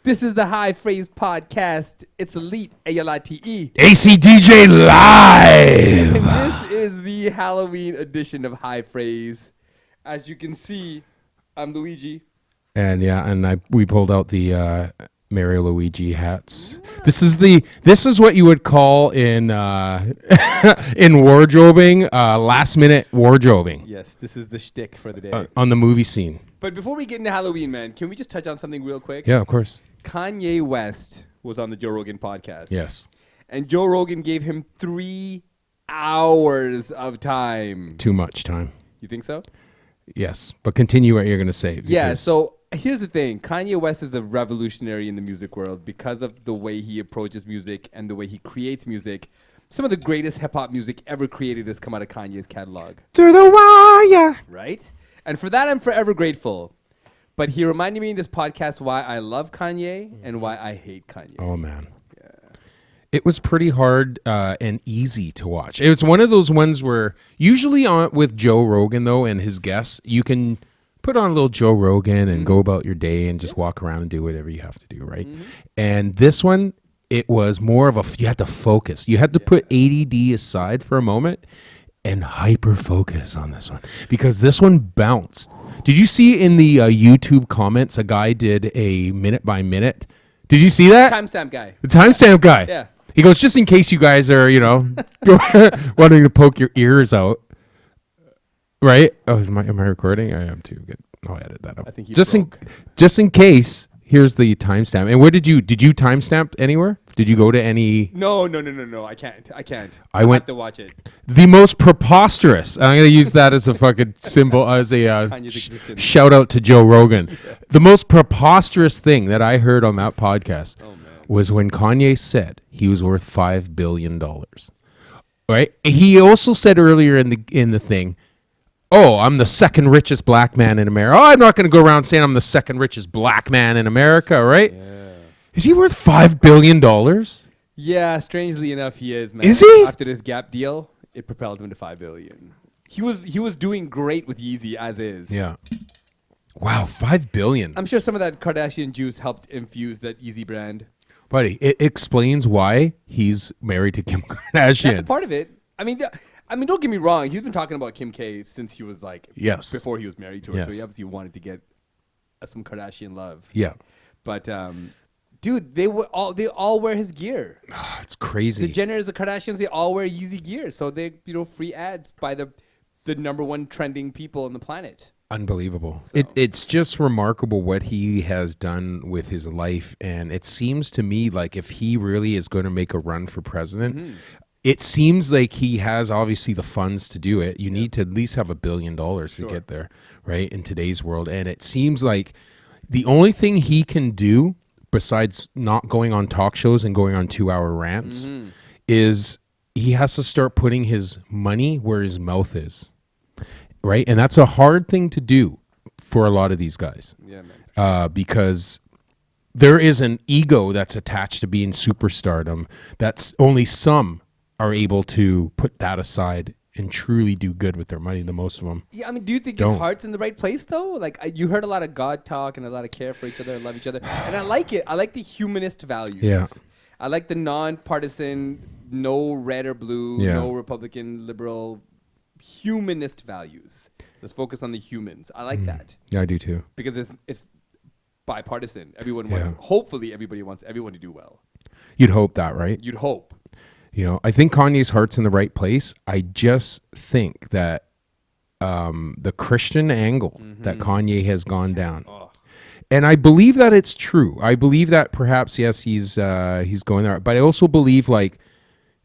This is the High Phrase Podcast. It's Alite, ALITE. ACDJ live. And this is the Halloween edition of High Phrase. As you can see, I'm Luigi. And we pulled out the Mario Luigi hats. This is what you would call in wardrobing, last minute wardrobing. Yes, this is the shtick for the day. On the movie scene. But before we get into Halloween, man, can we just touch on something real quick? Yeah, of course. Kanye West was on the Joe Rogan podcast. Yes. And Joe Rogan gave him 3 hours of time. Too much time. You think so? Yes, but continue what you're going to say. Yeah, so here's the thing. Kanye West is a revolutionary in the music world because of the way he approaches music and the way he creates music. Some of the greatest hip-hop music ever created has come out of Kanye's catalog. Through the wire. Right? And for that, I'm forever grateful. But he reminded me in this podcast why I love Kanye and why I hate Kanye. Oh, man. Yeah. It was pretty hard and easy to watch. It was one of those ones where usually with Joe Rogan, though, and his guests, you can put on a little Joe Rogan and go about your day and just walk around and do whatever you have to do, right? Mm-hmm. And this one, it was more of you had to focus. You had to put ADD aside for a moment and hyper focus on this one because this one bounced. Did you see in the YouTube comments, a guy did a minute by minute? Did you see that? Timestamp guy. The timestamp guy. Yeah. He goes, just in case you guys are, wanting to poke your ears out. Right? Oh, am I recording? I am too. Good. I'll edit that up. I think just in case. Here's the timestamp. And where did you timestamp anywhere? Did you go to any? No. I can't. I went have to watch it. The most preposterous. I'm going to use that as a fucking symbol, as a shout out to Joe Rogan. Yeah. The most preposterous thing that I heard on that podcast was when Kanye said he was worth $5 billion. Right? He also said earlier in the thing, oh, I'm the second richest black man in America. Oh, I'm not going to go around saying I'm the second richest black man in America, right? Yeah. Is he worth $5 billion? Yeah, strangely enough, he is, man. Is he? After this Gap deal, it propelled him to $5 billion. He was doing great with Yeezy as is. Yeah. Wow, $5 billion. I'm sure some of that Kardashian juice helped infuse that Yeezy brand. Buddy, it explains why he's married to Kim Kardashian. That's a part of it. I mean, don't get me wrong. He's been talking about Kim K since he was before he was married to her. Yes. So he obviously wanted to get some Kardashian love. Yeah. But, dude, they all wear his gear. It's crazy. The Jenners, the Kardashians, they all wear Yeezy gear. So they, free ads by the number one trending people on the planet. Unbelievable. So. It's just remarkable what he has done with his life. And it seems to me like if he really is going to make a run for president, it seems like he has obviously the funds to do it. You need to at least have $1 billion to get there, right, in today's world. And it seems like the only thing he can do besides not going on talk shows and going on 2-hour rants is he has to start putting his money where his mouth is, right? And that's a hard thing to do for a lot of these guys. Yeah, man. Because there is an ego that's attached to being superstardom that's only some are able to put that aside and truly do good with their money. The most of them. Yeah, I mean, do you think his heart's in the right place though? Like you heard a lot of God talk and a lot of care for each other and love each other, and I like it. I like the humanist values. Yeah. I like the non-partisan, no red or blue, no Republican, liberal, humanist values. Let's focus on the humans. I like that. Yeah, I do too. Because it's bipartisan. Everyone wants. Hopefully, everybody wants everyone to do well. You'd hope that, right? You'd hope. I think Kanye's heart's in the right place. I just think that the Christian angle that Kanye has gone down, and I believe that it's true. I believe that perhaps, yes, he's going there. But I also believe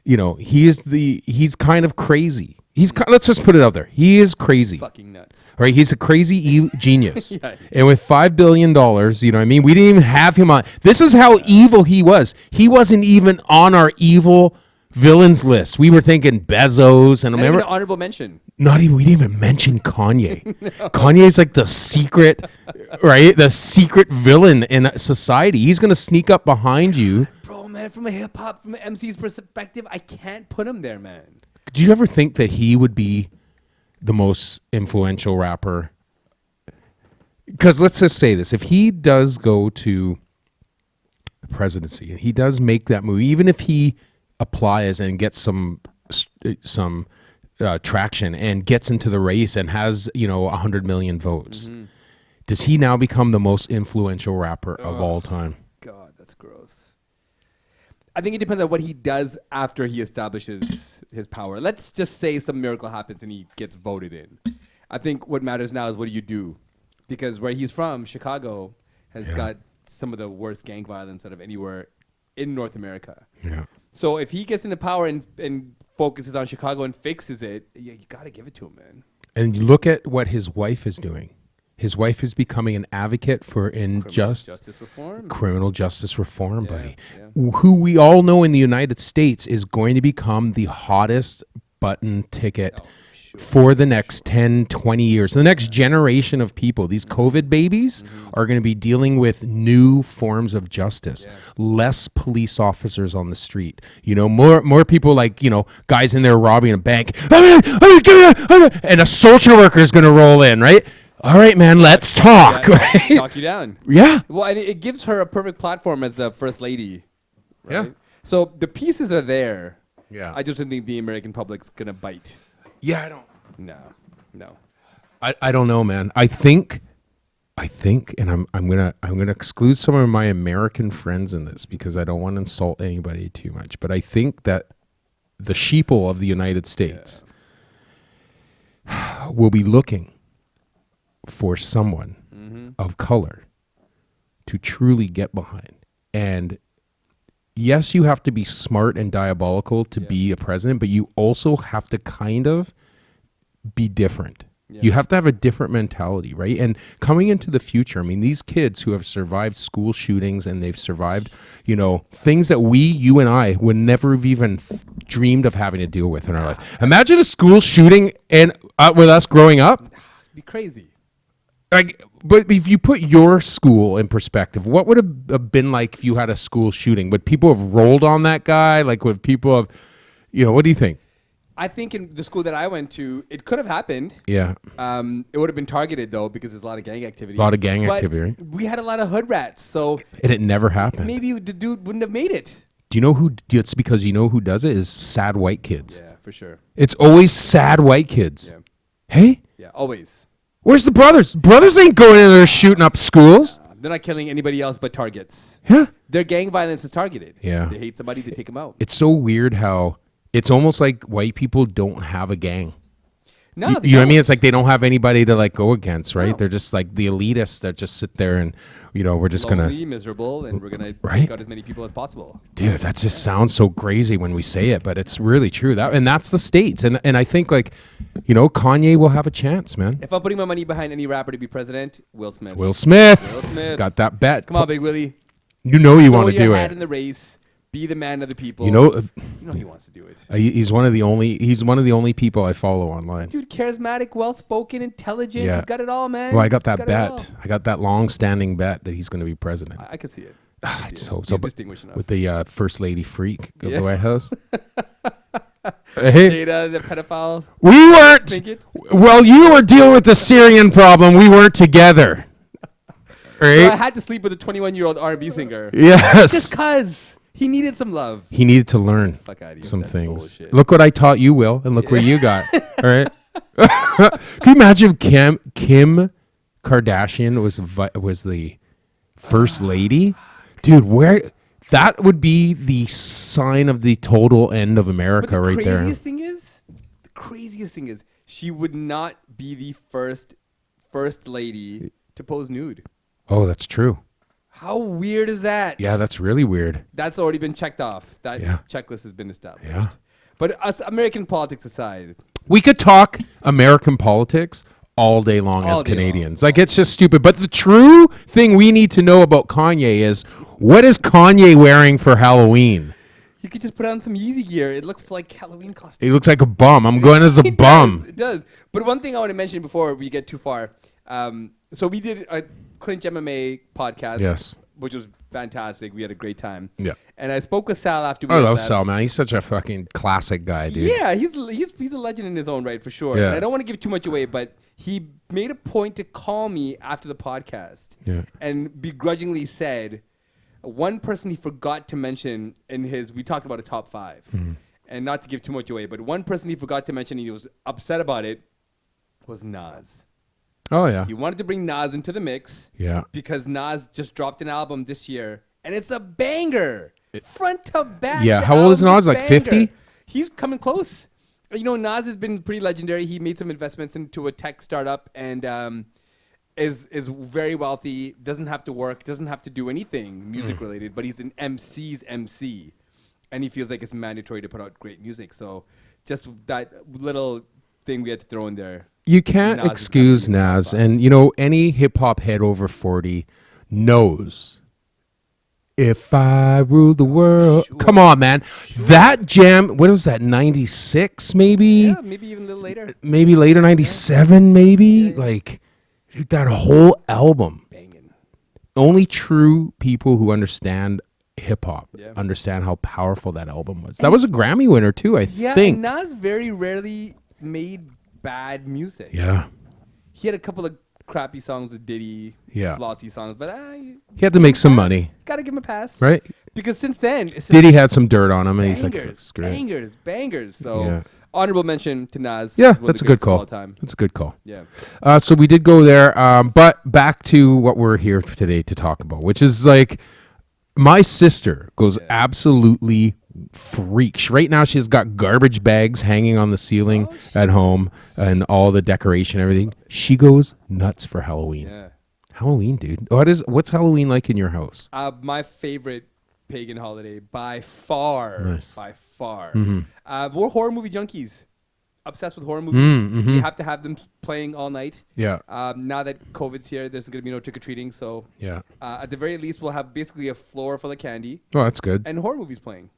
he's kind of crazy. Let's just put it out there. He is crazy. Fucking nuts. Right? He's a crazy genius. Yeah. And with $5 billion, you know what I mean? We didn't even have him on. This is how evil he was. He wasn't even on our evil villains list. We were thinking Bezos and remember an honorable mention. We didn't even mention Kanye. No. Kanye's like the secret, right? The secret villain in society. He's gonna sneak up behind you. Bro, man, from an MC's perspective, I can't put him there, man. Did you ever think that he would be the most influential rapper? Because let's just say this: if he does go to presidency. He does make that move, even if he applies and gets some traction and gets into the race and has 100 million votes. Does he now become the most influential rapper of all time? God, that's gross. I think it depends on what he does after he establishes his power. Let's just say some miracle happens and he gets voted in. I think what matters now is what do you do? Because where he's from, Chicago, has got some of the worst gang violence out of anywhere in North America. Yeah. So if he gets into power and focuses on Chicago and fixes it, you got to give it to him, man. And look at what his wife is doing. His wife is becoming an advocate for Criminal justice reform. Criminal justice reform, buddy. Yeah. Who we all know in the United States is going to become the hottest button ticket for the next 10, 20 years. The next generation of people, these COVID babies, are going to be dealing with new forms of justice. Less police officers on the street. More people like, guys in there robbing a bank. And a social worker is going to roll in, right? All right, man, let's talk. Right? Talk you down. Yeah. Well, and it gives her a perfect platform as the first lady. Right? Yeah. So the pieces are there. Yeah. I just don't think the American public's going to bite. Yeah, I don't. No. I don't know, man. I think, and I'm gonna exclude some of my American friends in this because I don't want to insult anybody too much. But I think that the sheeple of the United States will be looking for someone of color to truly get behind. And yes, you have to be smart and diabolical to be a president, but you also have to kind of be different. You have to have a different mentality, right? And coming into the future, I mean, these kids who have survived school shootings and they've survived, things that you and I would never have even dreamed of having to deal with in our life. Imagine a school shooting and with us growing up. It'd be crazy. But if you put your school in perspective, what would have been like if you had a school shooting? Would people have rolled on that guy? Would people have, what do you think? I think in the school that I went to, it could have happened. Yeah. It would have been targeted, though, because there's a lot of gang activity. Activity, right? We had a lot of hood rats, so... And it never happened. Maybe the dude wouldn't have made it. Do you know who... It's because who does it is sad white kids. Yeah, for sure. It's always sad white kids. Yeah. Hey? Yeah, always. Where's the brothers? Brothers ain't going in there shooting up schools. They're not killing anybody else but targets. Yeah. Their gang violence is targeted. Yeah. They hate somebody, they take them out. It's so weird how... It's almost like white people don't have a gang. No, you know what I mean? It's like they don't have anybody to go against, right? No. They're just like the elitists that just sit there and, we're just going to... miserable, and we're going to take out as many people as possible. Dude, that just sounds so crazy when we say it, but it's really true. And that's the States. And I think, Kanye will have a chance, man. If I'm putting my money behind any rapper to be president, Will Smith. Will Smith. Got that bet. Come on, Big Willie. You want to do it. Throw your hat in the race. Be the man of the people. He wants to do it. He's one of the only people I follow online. Dude, charismatic, well-spoken, intelligent. Yeah. He's got it all, man. Well, I got that bet. I got that long-standing bet that he's going to be president. I can see it. So distinguished enough. With the first lady freak of the White House. Jada, the pedophile. We weren't. Well, you were dealing with the Syrian problem. We weren't together. Right? So I had to sleep with a 21-year-old R&B singer. Yes. Just because. He needed some love. He needed to learn some things. Bullshit. Look what I taught you, Will, and look where you got. All right. Can you imagine Kim Kardashian was the first lady? Dude, that would be the sign of the total end of America right there. The craziest thing is she would not be the first lady to pose nude. Oh, that's true. How weird is that? Yeah, that's really weird. That's already been checked off. That checklist has been established. Yeah. But us American politics aside. We could talk American politics all day long as Canadians. It's just stupid. But the true thing we need to know about Kanye is, what is Kanye wearing for Halloween? You could just put on some Yeezy gear. It looks like Halloween costume. He looks like a bum. I'm going as a bum. It does. But one thing I want to mention before we get too far. So we did a Clinch MMA podcast. Yes. Which was fantastic. We had a great time. Yeah. And I spoke with Sal after we I love Sal, man. He's such a fucking classic guy, dude. Yeah, he's a legend in his own right, for sure. Yeah. And I don't want to give too much away, but he made a point to call me after the podcast. Yeah. And begrudgingly said, One person he forgot to mention in his, we talked about a top 5. And not to give too much away, but one person he forgot to mention, and he was upset about it, was Nas. Oh, yeah. He wanted to bring Nas into the mix. Yeah. Because Nas just dropped an album this year, and it's a banger. Front to back. Yeah. How old is Nas? Like 50? He's coming close. You know, Nas has been pretty legendary. He made some investments into a tech startup and is very wealthy, doesn't have to work, doesn't have to do anything music related, but he's an MC's MC. And he feels like it's mandatory to put out great music. So just that little thing we had to throw in there. You can't excuse Nas. And, you know, any hip-hop head over 40 knows if I rule the world. Sure. Come on, man. Sure. That jam, what was that, 96 maybe? Yeah, maybe even a little later. Maybe later, 97 maybe? Yeah. Like, dude, that whole album. Banging. Only true people who understand hip-hop understand how powerful that album was. That was a Grammy winner too, I think. Yeah, Nas very rarely made bad music. Yeah. He had a couple of crappy songs with Diddy, flossy songs, but he had to make some money. Gotta give him a pass. Right? Because since then, it's Diddy had some dirt on him, and he's like, bangers. So, honorable mention to Nas. Yeah, that's a good call. That's a good call. Yeah. So we did go there, but back to what we're here today to talk about, which is like, my sister goes absolutely freak. Right now she's got garbage bags hanging on the ceiling at home and all the decoration, everything. She goes nuts for Halloween. Yeah. Halloween, dude. What's Halloween like in your house? My favorite pagan holiday by far. Nice. By far. We're horror movie junkies. Obsessed with horror movies. We have to have them playing all night. Yeah. Now that COVID's here, there's going to be no trick-or-treating. So at the very least, we'll have basically a floor full of candy. Oh, that's good. And horror movies playing.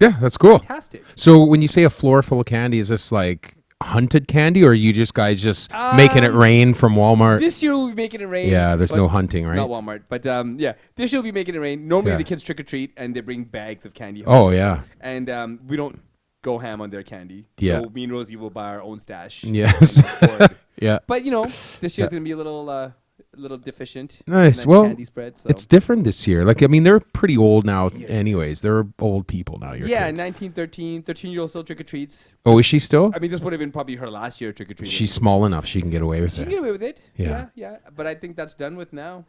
Yeah, that's cool. Fantastic. So when you say a floor full of candy, is this like hunted candy, or are you guys just making it rain from Walmart? This year we'll be making it rain. Yeah, there's no hunting, right? Not Walmart. But this year we'll be making it rain. Normally the kids trick-or-treat and they bring bags of candy home. Oh, yeah. And we don't go ham on their candy. Yeah. So me and Rosie will buy our own stash. Yes. Yeah. But, you know, this year's going to be a little deficient. Nice. Well, candy spread, so. It's different this year. Like, I mean, they're pretty old now anyways. They're old people now, your kids. 19, 13-year-old still trick-or-treats. Oh, is she still? I mean, this would have been probably her last year trick-or-treating. She's small enough she can get away with it. She can get away with it. Yeah. But I think that's done with now.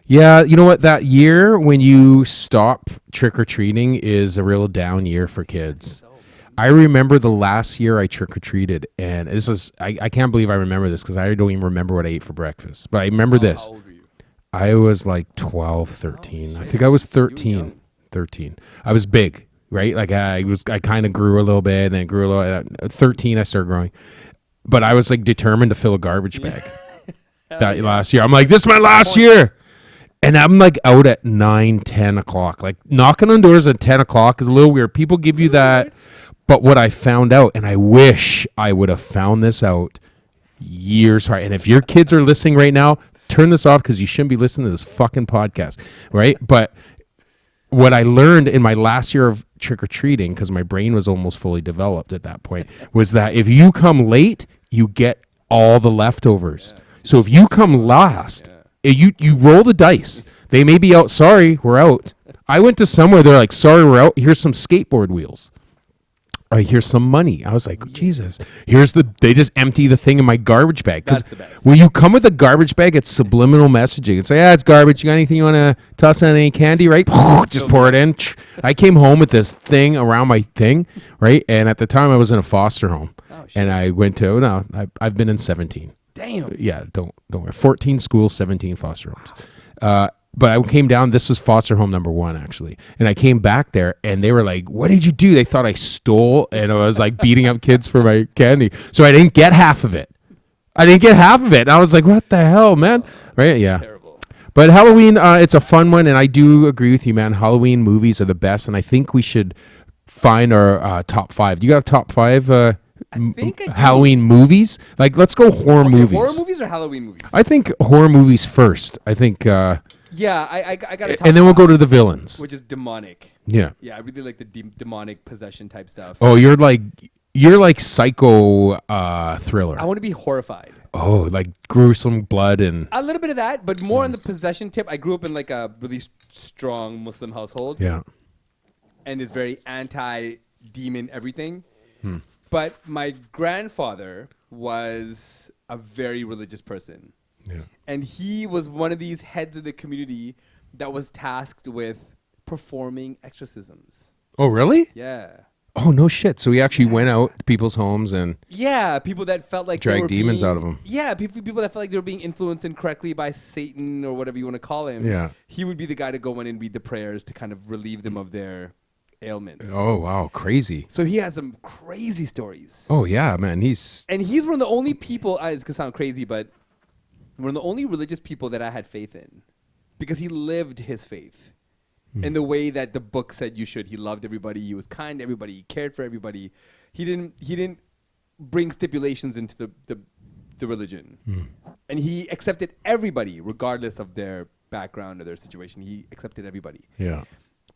Yeah, you know what? That year when you stop trick-or-treating is a real down year for kids. I remember the last year I trick-or-treated, and this is, I can't believe I remember this because I don't even remember what I ate for breakfast. But I remember this. How old were you? I was like 12, 13. I think I was 13. 13. I was big, right? Like I kind of grew a little bit, and then grew a little. At 13, I started growing. But I was like determined to fill a garbage bag last year. I'm like, this is my last year. And I'm like out at 9, 10 o'clock. Like knocking on doors at 10 o'clock is a little weird. People give you that. But what I found out, and I wish I would have found this out years prior. And if your kids are listening right now, turn this off because you shouldn't be listening to this fucking podcast, right? But what I learned in my last year of trick-or-treating, because my brain was almost fully developed at that point, was that if you come late, you get all the leftovers. Yeah. So if you come last, you roll the dice. They may be out. Sorry, we're out. I went to somewhere, they're like, sorry, we're out. Here's some skateboard wheels. Here's some money. I was like, Jesus. They just empty the thing in my garbage bag. That's the best. When you come with a garbage bag, it's subliminal messaging. It's like, it's garbage. You got anything you want to toss on, any candy, right? Just pour it in. I came home with this thing around my thing, right? And at the time, I was in a foster home. Oh, shit. And I went to, I've been in 17. Damn. Yeah, don't worry. 14 schools, 17 foster homes. But I came down, this was foster home number 1, actually. And I came back there, and they were like, what did you do? They thought I stole, and I was like beating up kids for my candy. So I didn't get half of it. And I was like, what the hell, man? Right? Yeah. Terrible. But Halloween, it's a fun one, and I do agree with you, man. Halloween movies are the best, and I think we should find our top 5. Do you got a top 5 Halloween movies? Like, let's go horror movies. Horror movies or Halloween movies? I think horror movies first. I think... yeah, I got to talk. And then we'll go to the villains, which is demonic. Yeah, I really like the demonic possession type stuff. Oh, you're like psycho thriller. I want to be horrified. Oh, like gruesome blood and A little bit of that, but more on the possession tip. I grew up in like a really strong Muslim household. yeah. And is very anti-demon everything. But my grandfather was a very religious person. Yeah. And he was one of these heads of the community that was tasked with performing exorcisms. Oh, really? Yeah. Oh, no shit. So he actually went out to people's homes and Yeah, people that felt like they dragged were demons being- out of them. Yeah, people that felt like they were being influenced incorrectly by Satan or whatever you want to call him. Yeah. He would be the guy to go in and read the prayers to kind of relieve them of their ailments. Oh, wow. Crazy. So he has some crazy stories. Oh, yeah, man. He's And he's one of the only people, it's going to sound crazy, but one of the only religious people that I had faith in because he lived his faith in the way that the book said you should. He loved everybody. He was kind to everybody. He cared for everybody. He didn't bring stipulations into the religion. And he accepted everybody regardless of their background or their situation. He accepted everybody. yeah.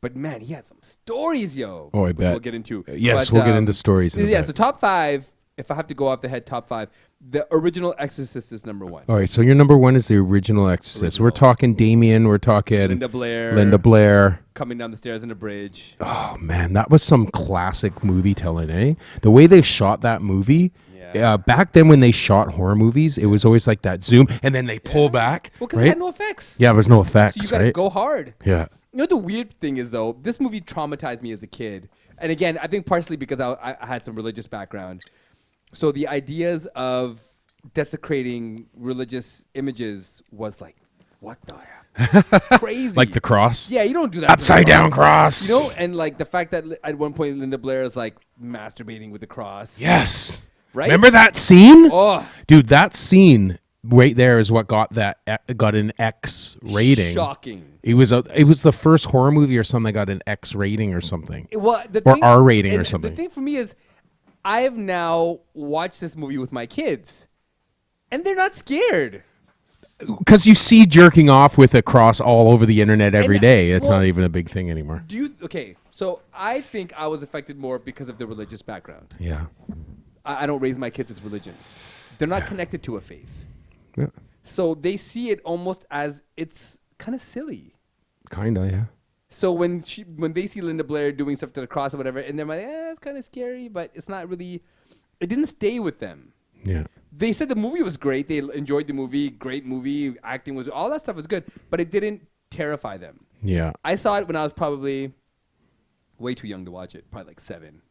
But man, he has some stories, yo. Oh, I which bet. we'll get into. Yes, But, we'll get into stories in a Yeah, bit. so top 5, if I have to go off the head, top 5, the original Exorcist is number 1. All right, so your number 1 is the original Exorcist. We're talking Damien. We're talking Linda Blair. Linda Blair. Coming down the stairs in a bridge. Oh man, that was some classic movie telling, eh? The way they shot that movie. Yeah. Back then, when they shot horror movies, it was always like that zoom, and then they pull back. Well, because right? it had no effects. Yeah, there's no So effects, you gotta right? go hard. Yeah. You know what the weird thing is, though? This movie traumatized me as a kid. And again, I think partially because I had some religious background. So the ideas of desecrating religious images was like, what the hell? It's crazy. Like the cross. Yeah, you don't do that. to Upside the down cross. You know, and like the fact that at one point Linda Blair is like masturbating with the cross. Yes. Right? Remember that scene? Oh, Dude, that scene right there is what got an X rating. shocking. It was the first horror movie or something that got an X rating or something. Well, Or R rating or and something. The thing for me is, I have now watched this movie with my kids, and they're not scared. Because you see jerking off with a cross all over the internet every And, day. It's well, not even a big thing anymore. Okay, so I think I was affected more because of the religious background. Yeah. I don't raise my kids with religion. They're not connected to a faith. Yeah. So they see it almost as it's kind of silly. Kinda, yeah. So when they see Linda Blair doing stuff to the cross or whatever, and they're like, it's kind of scary, but it's not really, it didn't stay with them. Yeah. They said the movie was great. They enjoyed the movie. Great movie. Acting was, all that stuff was good, but it didn't terrify them. Yeah. I saw it when I was probably way too young to watch it, probably like 7.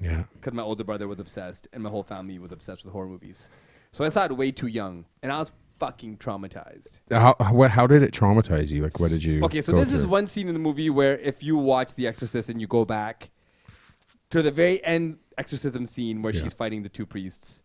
Yeah. Because my older brother was obsessed and my whole family was obsessed with horror movies. So I saw it way too young and I was fucking traumatized. How did it traumatize you? Like, what did you Okay, so go this is through? one scene in the movie where if you watch The Exorcist and you go back to the very end exorcism scene where Yeah. she's fighting the 2 priests.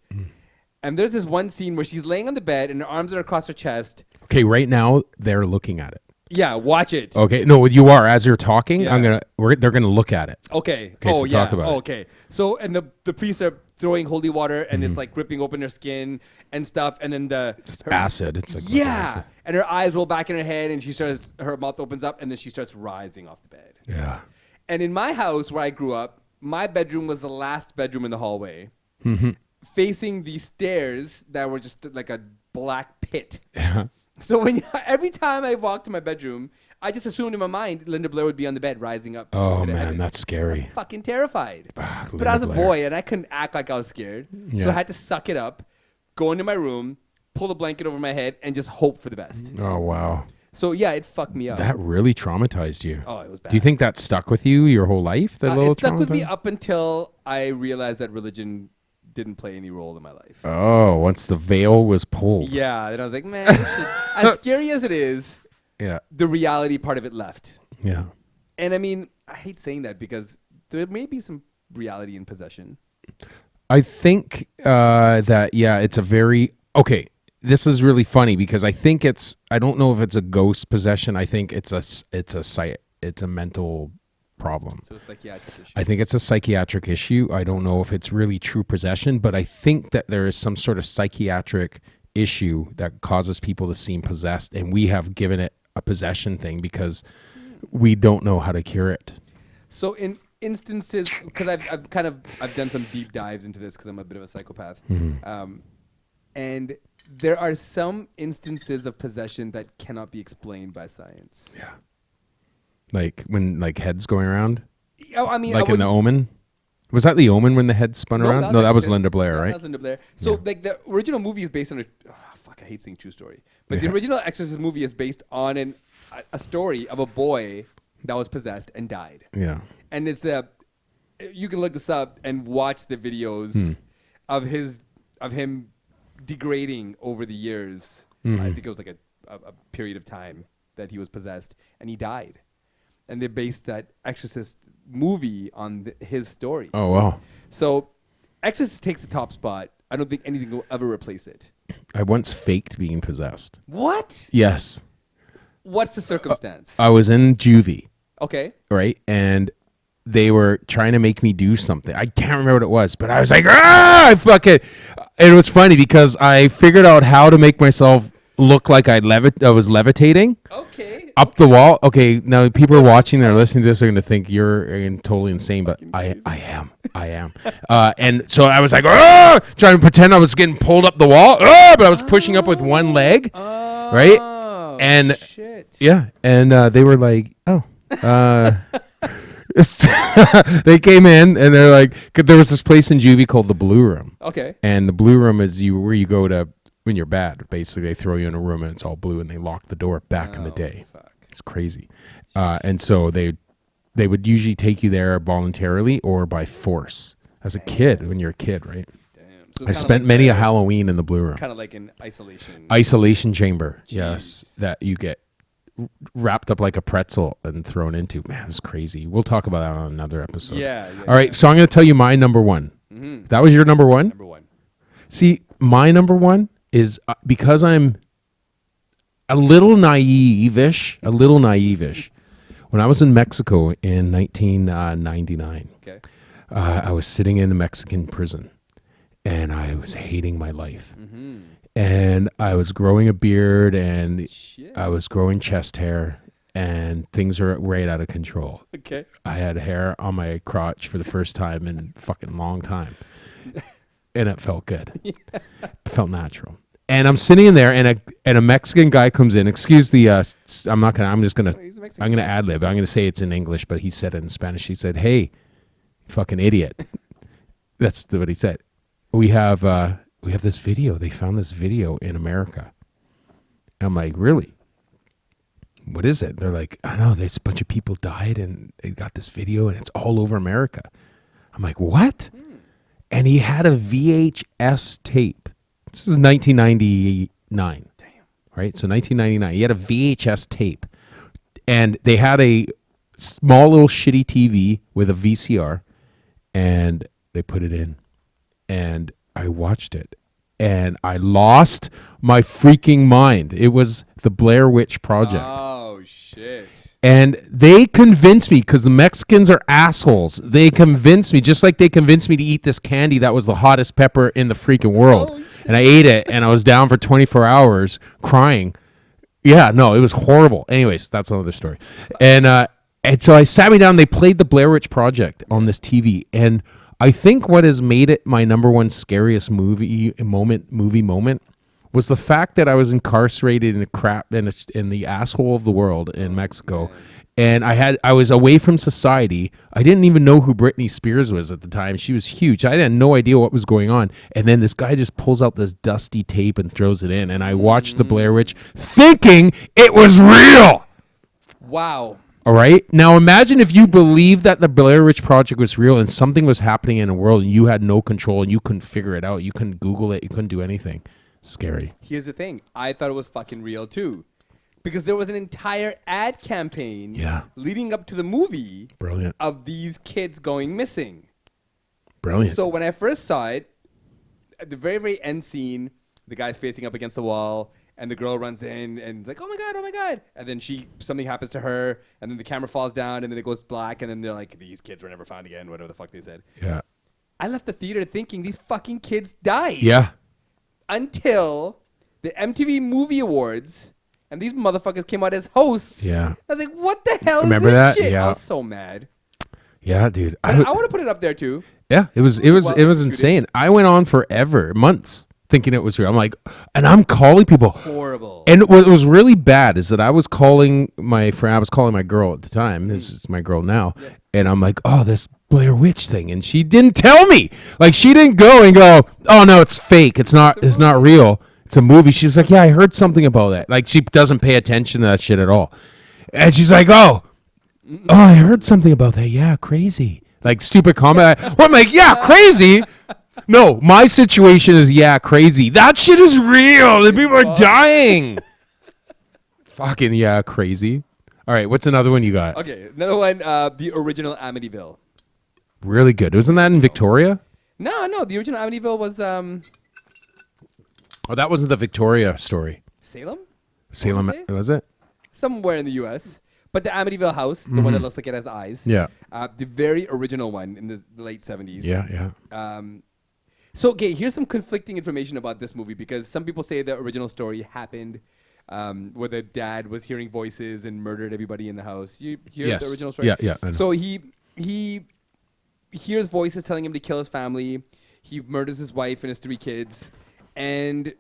And there's this one scene where she's laying on the bed and her arms are across her chest. Okay, right now they're looking at it. Yeah, watch it. Okay, no, you are as you're talking. Yeah. They're gonna look at it. Okay. Okay, so Oh, yeah. talk about it. Okay. So, and the priests are throwing holy water and it's like ripping open her skin and stuff. And then Just her- acid. It's like Yeah. acid. And her eyes roll back in her head and her mouth opens up and then she starts rising off the bed. Yeah. And in my house where I grew up, my bedroom was the last bedroom in the hallway, facing the stairs that were just like a black pit. Yeah. So every time I walked to my bedroom, I just assumed in my mind Linda Blair would be on the bed rising up. Oh to the man, heavens. that's scary. Fucking terrified. Ah, But I was a Linda Blair. boy and I couldn't act like I was scared. So Yeah. I had to suck it up, go into my room, pull the blanket over my head, and just hope for the best. Oh wow, So yeah, it fucked me up. that really traumatized you. Oh, it was bad. Do you think that stuck with you your whole life? That little it stuck with me traumatized- up until I realized that religion didn't play any role in my life. Oh, once the veil was pulled. Yeah, and I was like, man, this shit, as scary as it is, Yeah. the reality part of it left. Yeah. And I mean, I hate saying that because there may be some reality in possession. I think that it's a very okay. This is really funny because I think I don't know if it's a ghost possession. I think it's a mental problem. So it's psychiatric issue. I think it's a psychiatric issue. I don't know if it's really true possession, but I think that there is some sort of psychiatric issue that causes people to seem possessed, and we have given it a possession thing because we don't know how to cure it. So in instances, because I've done some deep dives into this because I'm a bit of a psychopath, and there are some instances of possession that cannot be explained by science. Yeah. Like when heads going around? I mean, like in The Omen? Was that The Omen when the head spun around? No, that was Linda Blair, right? That was Linda Blair. So like the original movie is based on I hate saying true story. But the original Exorcist movie is based on a story of a boy that was possessed and died. Yeah. And it's you can look this up and watch the videos of him degrading over the years. I think it was like a period of time that he was possessed and he died. And they based that Exorcist movie on his story. Oh, wow. So Exorcist takes the top spot. I don't think anything will ever replace it. I once faked being possessed. What? Yes. What's the circumstance? I was in juvie. Okay. Right? And they were trying to make me do something. I can't remember what it was, but I was like, I fucking... It was funny because I figured out how to make myself look like I was levitating. Okay. Up the wall. Okay, now people are watching, they're listening to this, they're going to think you're totally insane, but I am. And so I was like, trying to pretend I was getting pulled up the wall, but I was pushing up with one leg, right? And shit. Yeah, and they were like, they came in and they're like, there was this place in juvie called the Blue Room. Okay. And the Blue Room is where you go to when you're bad. Basically, they throw you in a room and it's all blue and they lock the door back in the day. Fuck. It's crazy. And so they would usually take you there voluntarily or by force as a kid when you're a kid, right? Damn. So I spent many a Halloween in the Blue Room. Kind of like an isolation. Isolation chamber. Jeez. Yes. That you get wrapped up like a pretzel and thrown into. Man, it was crazy. We'll talk about that on another episode. Yeah. All right. So I'm going to tell you my number one. Mm-hmm. That was your number one? Number one. See, my number one is because I'm a little naive-ish. When I was in Mexico in 1999, Okay. I was sitting in a Mexican prison, and I was hating my life. Mm-hmm. And I was growing a beard, and Shit. I was growing chest hair, and things were right out of control. Okay. I had hair on my crotch for the first time in a fucking long time. And it felt good. It felt natural. And I'm sitting in there, and a Mexican guy comes in. Excuse the, I'm gonna ad lib. I'm gonna say it's in English, but he said it in Spanish. He said, "Hey, fucking idiot." That's what he said. We have this video. They found this video in America. And I'm like, really? What is it? They're like, I know. There's a bunch of people died, and they got this video, and it's all over America. I'm like, what? And he had a VHS tape. This is 1999. Damn. Right? So 1999. He had a VHS tape. And they had a small little shitty TV with a VCR. And they put it in. And I watched it. And I lost my freaking mind. It was the Blair Witch Project. Oh, shit. And they convinced me, because the Mexicans are assholes. They convinced me, just like they convinced me to eat this candy that was the hottest pepper in the freaking world. Oh, and I ate it, and I was down for 24 hours crying. Yeah, no, it was horrible. Anyways, that's another story. And so I sat me down. They played the Blair Witch Project on this TV. And I think what has made it my number one scariest movie moment was the fact that I was incarcerated in the asshole of the world in Mexico. And I was away from society. I didn't even know who Britney Spears was at the time. She was huge. I had no idea what was going on. And then this guy just pulls out this dusty tape and throws it in. And I watched the Blair Witch thinking it was real. Wow. All right. Now imagine if you believed that the Blair Witch Project was real and something was happening in the world and you had no control and you couldn't figure it out. You couldn't Google it. You couldn't do anything. Scary. Here's the thing. I thought it was fucking real too. Because there was an entire ad campaign leading up to the movie. Brilliant. Of these kids going missing. Brilliant. So when I first saw it, at the very, very end scene, the guy's facing up against the wall and the girl runs in and is like, oh my God. And then something happens to her and then the camera falls down and then it goes black and then they're like, these kids were never found again, whatever the fuck they said. Yeah. I left the theater thinking these fucking kids died. Yeah. Until the MTV Movie Awards, and these motherfuckers came out as hosts. Yeah. I was like, what the hell Remember is this that? shit? Yeah. I was so mad. Yeah, dude. I want to put it up there too. Yeah, it was insane. I went on forever, months. thinking it was real. I'm like, and I'm calling people. Horrible. And what was really bad is that I was calling my friend. I was calling my girl at the time. This is my girl now. Yeah. And I'm like, oh, this Blair Witch thing, and she didn't tell me. Like, she didn't go and go, oh no, it's fake. It's not real. It's a movie. She's like, yeah, I heard something about that. Like, she doesn't pay attention to that shit at all. And she's like, oh, I heard something about that. Yeah, crazy. Like, stupid comment. I'm like, yeah, crazy. No, my situation is, yeah, crazy. That shit is real. The people are dying. Fucking yeah, crazy. All right, what's another one you got? Okay, another one, the original Amityville. Really good. Wasn't that in Victoria? No, the original Amityville was Oh, that wasn't the Victoria story. Salem, was it? somewhere in the U.S. But the Amityville house, the one that looks like it has eyes. Yeah. The very original one in the late 70s. Yeah. So, okay, here's some conflicting information about this movie, because some people say the original story happened where the dad was hearing voices and murdered everybody in the house. You hear the original story? Yeah, I know. So he hears voices telling him to kill his family. He murders his wife and his 3 kids and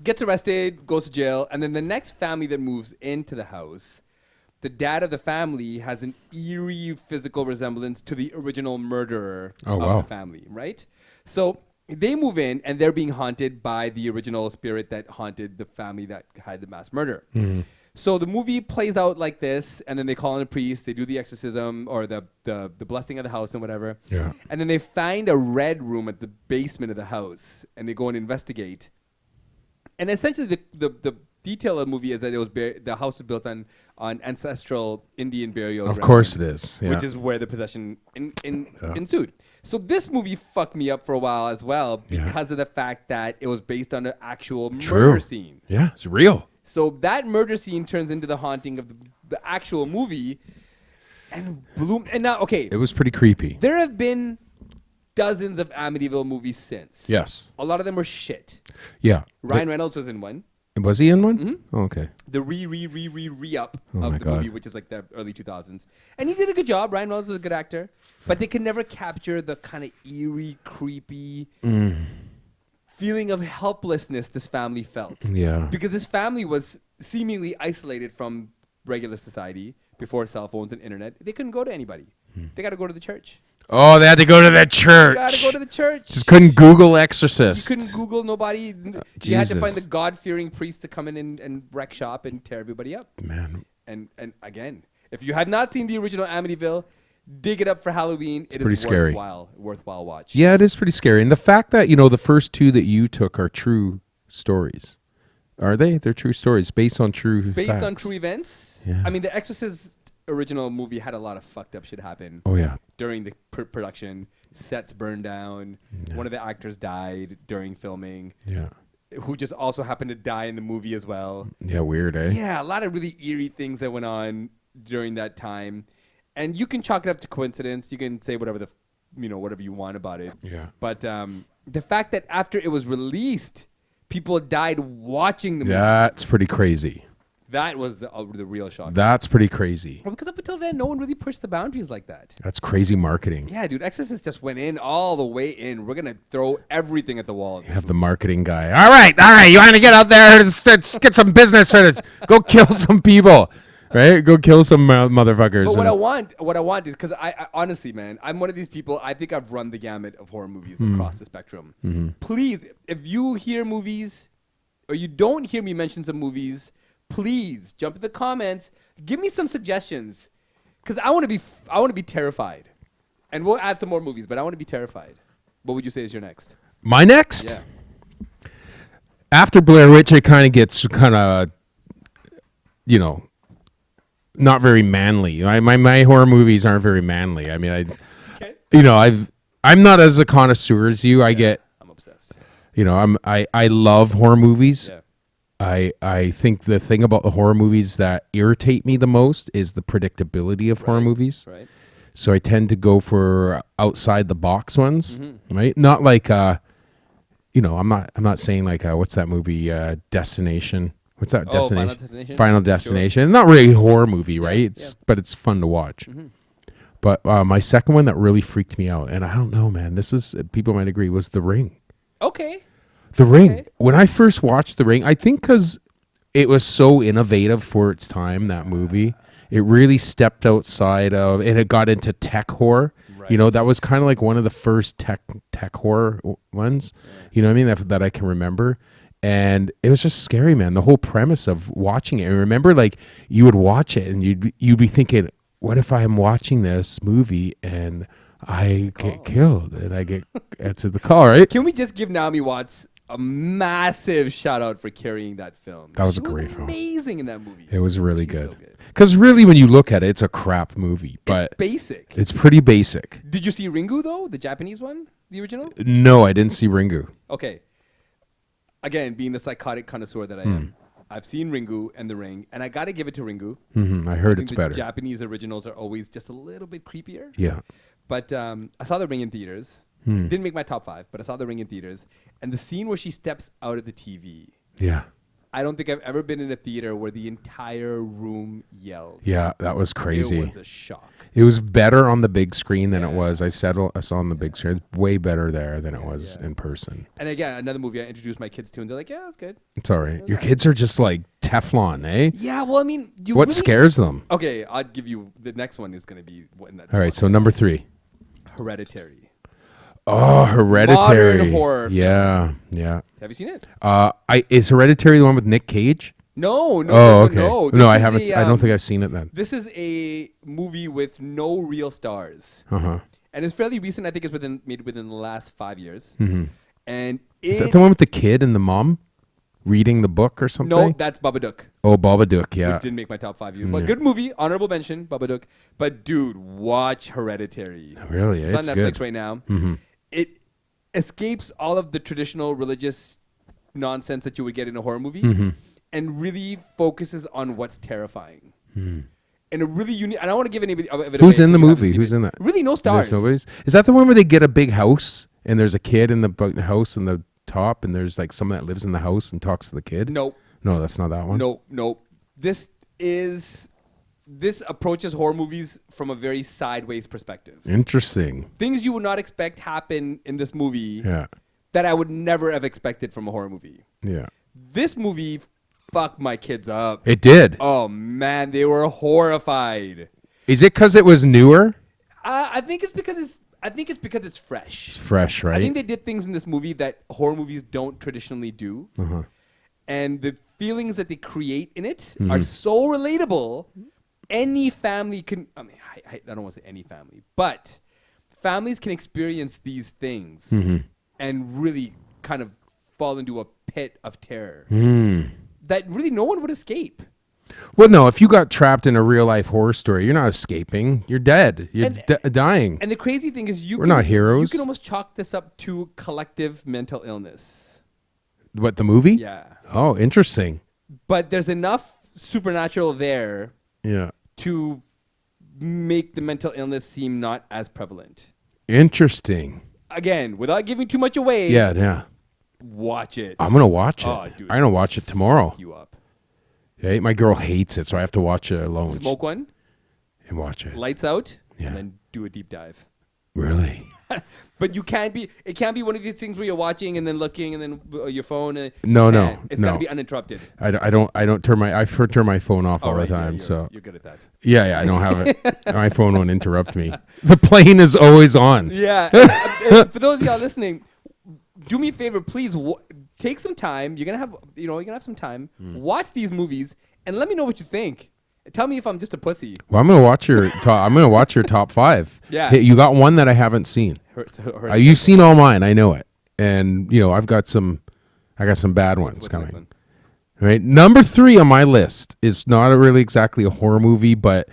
gets arrested, goes to jail. And then the next family that moves into the house, the dad of the family has an eerie physical resemblance to the original murderer of the family, right? So they move in, and they're being haunted by the original spirit that haunted the family that had the mass murder. Mm-hmm. So the movie plays out like this, and then they call in a priest, they do the exorcism or the blessing of the house and whatever. Yeah. And then they find a red room at the basement of the house, and they go and investigate. And essentially the detail of the movie is that it was the house was built on ancestral Indian burial ground. Of course it is. Yeah. Which is where the possession ensued. So this movie fucked me up for a while as well because of the fact that it was based on an actual murder scene. Yeah, it's real. So that murder scene turns into the haunting of the actual movie, and now, okay. It was pretty creepy. There have been dozens of Amityville movies since. Yes. A lot of them were shit. Yeah. Ryan Reynolds was in one. Was he in one? Mm-hmm. Oh, okay. The re-up of the movie, which is like the early 2000s. And he did a good job. Ryan Reynolds is a good actor. But they could never capture the kind of eerie, creepy feeling of helplessness this family felt. Yeah. Because this family was seemingly isolated from regular society before cell phones and internet. They couldn't go to anybody. They got to go to the church. Oh, they had to go to the church. You got to go to the church. Just couldn't Google Exorcist. You couldn't Google nobody. You had to find the God-fearing priest to come in and wreck shop and tear everybody up. Man. And again, if you have not seen the original Amityville, dig it up for Halloween. It is worthwhile watch. Yeah, it is pretty scary. And the fact that, the first 2 that you took are true stories. Are they? They're true stories based on true facts. On true events? Yeah. I mean, the Exorcist original movie had a lot of fucked up shit happen. Oh, yeah. During the production. Sets burned down. Yeah. One of the actors died during filming. Yeah. Who just also happened to die in the movie as well. Yeah, weird, eh? Yeah, a lot of really eerie things that went on during that time. And you can chalk it up to coincidence. You can say whatever whatever you want about it. Yeah. But the fact that after it was released, people died watching the movie. That's pretty crazy. That was the real shock. That's pretty crazy. Well, because up until then, no one really pushed the boundaries like that. That's crazy marketing. Yeah, dude. Exorcist just went in all the way in. We're going to throw everything at the wall. You have the marketing guy. All right. You want to get out there and get some business for this. Go kill some people. Right? Go kill some motherfuckers. But what I want is, because I honestly, man, I'm one of these people, I think I've run the gamut of horror movies across the spectrum. Mm-hmm. Please, if you hear movies or you don't hear me mention some movies, please jump in the comments. Give me some suggestions, because I want to be terrified. And we'll add some more movies, but I want to be terrified. What would you say is your next? My next? Yeah. After Blair Witch, it kind of gets not very manly. My horror movies aren't very manly. I mean, I'm not as a connoisseur as you. I'm obsessed. I love horror movies. Yeah. I think the thing about the horror movies that irritate me the most is the predictability of horror movies. Right. So I tend to go for outside the box ones, right? Not like I'm not saying like what's that movie Destination? What's that? Destination? Final Destination. Sure. Not really a horror movie, right? But it's fun to watch. Mm-hmm. But my second one that really freaked me out, and I don't know, man, people might agree, was The Ring. Okay. The Ring. Okay. When I first watched The Ring, I think because it was so innovative for its time, that movie. It really stepped outside of, and it got into tech horror. Right. You know, that was kind of like one of the first tech horror ones. Yeah. You know what I mean? That I can remember. And it was just scary, man. The whole premise of watching it. And remember, like, you would watch it and you'd be thinking, what if I'm watching this movie and I get killed and I get into the call, right? Can we just give Naomi Watts a massive shout out for carrying that film? That was She a great film. Amazing in that movie. It was really She's so good. good. Because really, when you look at it, it's a crap movie, but It's basic. it's pretty basic. Did you see Ringu though? The Japanese one? The original? No, I didn't see Ringu. Okay. Again, being the psychotic connoisseur that I am, I've seen Ringu and The Ring, and I got to give it to Ringu. I heard I it's think better. the Japanese originals are always just a little bit creepier. Yeah. But I saw The Ring in theaters. Didn't make my top 5, but I saw The Ring in theaters. And the scene where she steps out of the TV, Yeah. I don't think I've ever been in a theater where the entire room yelled. Yeah, that was crazy. It was a shock. It was better on the big screen than it was. I saw on the big screen. It's way better there than it was in person. And again, another movie I introduced my kids to, and they're like, yeah, it's good. It's all right. Your kids are just like Teflon, eh? Yeah, well, I mean, What scares them? Okay, I'll give you, the next one is going to be what in that. All right, so number 3. Hereditary. Oh, Hereditary. Modern horror film. Yeah. Have you seen it? Is Hereditary the one with Nick Cage? No. Oh, okay. No, No, I haven't. I don't think I've seen it then. This is a movie with no real stars, Uh-huh. and it's fairly recent. I think it's made within the last 5 years. And Is that the one with the kid and the mom reading the book or something? No, that's Babadook. Oh, Babadook, yeah. Which didn't make my top 5 either. But good movie, honorable mention, Babadook. But dude, watch Hereditary. Really, It's it's on Netflix good. right now. It escapes all of the traditional religious nonsense that you would get in a horror movie, and really focuses on what's terrifying. And a really unique. I don't want to give anybody. Who's in the movie? Who's in that? Really, no stars. There's nobody's. Is that the one where they get a big house and there's a kid in the house in the top and there's like someone that lives in the house and talks to the kid? No, that's not that one. no. This approaches horror movies from a very sideways perspective. Interesting. Things you would not expect happen in this movie Yeah. that I would never have expected from a horror movie. Yeah. This movie fucked my kids up. It did. Oh man, they were horrified. Is it because it was newer? I think it's because it's fresh. It's fresh, right? I think they did things in this movie that horror movies don't traditionally do. And the feelings that they create in it are so relatable. Any family can, I mean, I don't want to say any family, but families can experience these things and really kind of fall into a pit of terror that really no one would escape. Well, no, if you got trapped in a real life horror story, you're not escaping. You're dead. You're dying. And the crazy thing is We're not heroes. You can almost chalk this up to collective mental illness. What, the movie? Yeah. Oh, interesting. But there's enough supernatural there Yeah. to make the mental illness seem not as prevalent. Interesting. Again, without giving too much away, Yeah. watch it. I'm going to watch it. Oh, dude, I'm going to watch it tomorrow. fuck you up. Okay? My girl hates it, so I have to watch it alone. Smoke one, And watch it. lights out, Yeah. and then do a deep dive. Really? But it can't be one of these things where you're watching and then looking and then your phone. No. It's got to be uninterrupted. I don't turn my phone off all the right, yeah, time. you're, So you're good at that. yeah, I don't have it. My phone won't interrupt me. The plane is always on. Yeah. For those of y'all listening, do me a favor, please take some time. You're gonna have some time. Watch these movies and let me know what you think. Tell me if I'm just a pussy. Well, I'm gonna watch your top 5. Yeah. Hey, you got one that I haven't seen. You've seen all mine. I know it, and I've got some. I got some bad ones What's the next coming. one? Right, number 3 on my list is not really exactly a horror movie, but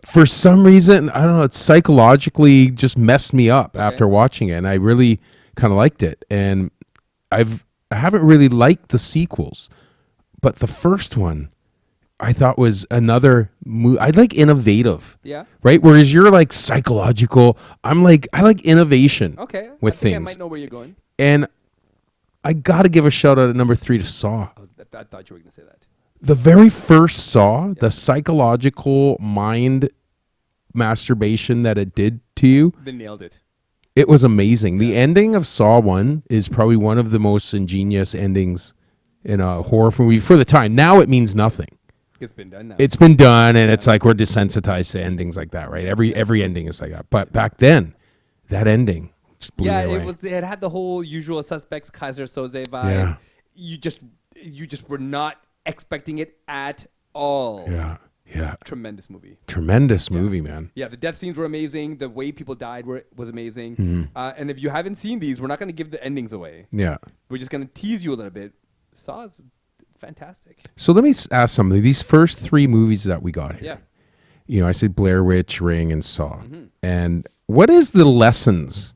for some reason, I don't know, it psychologically just messed me up after watching it, and I really kind of liked it. And I haven't really liked the sequels, but the first one I thought was another I like innovative. Yeah. Right? Whereas you're like psychological, I like innovation. Okay. With I think I things. might know where you're going. And I got to give a shout out at number 3 to Saw. I thought you were going to say that. The very first Saw, the psychological mind masturbation that it did to you, They nailed it. It was amazing. The ending of Saw 1 is probably one of the most ingenious endings in a horror movie for the time. Now it means nothing. It's been done now. It's been done, and it's like we're desensitized to endings like that, right? Every ending is like that. But back then, that ending just blew me away. It had the whole Usual Suspects Kaiser Soze vibe. Yeah. You just were not expecting it at all. Yeah. Tremendous movie. Tremendous movie, man. Yeah, the death scenes were amazing. The way people died was amazing. And if you haven't seen these, we're not going to give the endings away. Yeah. We're just going to tease you a little bit. Saw is fantastic. So let me ask something. These first 3 movies that we got here. Yeah. I said Blair Witch, Ring, and Saw. And what is the lessons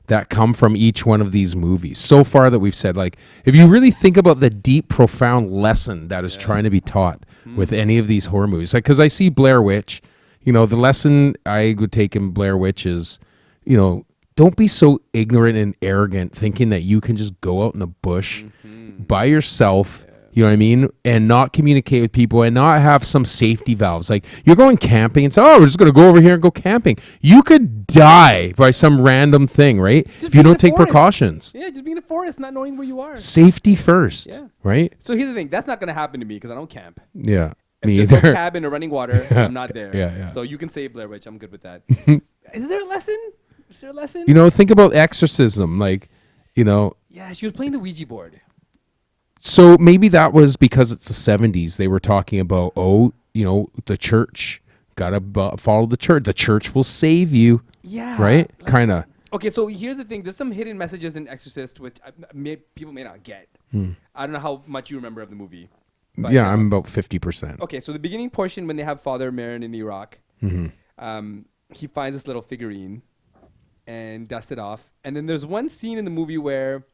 that come from each one of these movies so far that we've said? Like, if you really think about the deep, profound lesson that is trying to be taught with any of these horror movies, like, because I see Blair Witch, the lesson I would take in Blair Witch is, don't be so ignorant and arrogant thinking that you can just go out in the bush by yourself, you know what I mean, and not communicate with people and not have some safety valves. Like, you're going camping and say, we're just going to go over here and go camping. You could die by some random thing, right? If you don't take precautions. Yeah, just being in the forest, not knowing where you are. Safety first, right? So here's the thing. That's not going to happen to me because I don't camp. Yeah, me either. If there's no cabin or running water, I'm not there. Yeah. So you can say Blair Witch. I'm good with that. Is there a lesson? Think about Exorcism. Like, Yeah, she was playing the Ouija board. So maybe that was because it's the 70s. They were talking about, the church. Got to follow the church. The church will save you. Yeah. Right? Kind of. Okay, so here's the thing. There's some hidden messages in Exorcist which people may not get. I don't know how much you remember of the movie. But, I'm about 50%. Okay, so the beginning portion when they have Father Marin in Iraq, he finds this little figurine and dusts it off. And then there's one scene in the movie where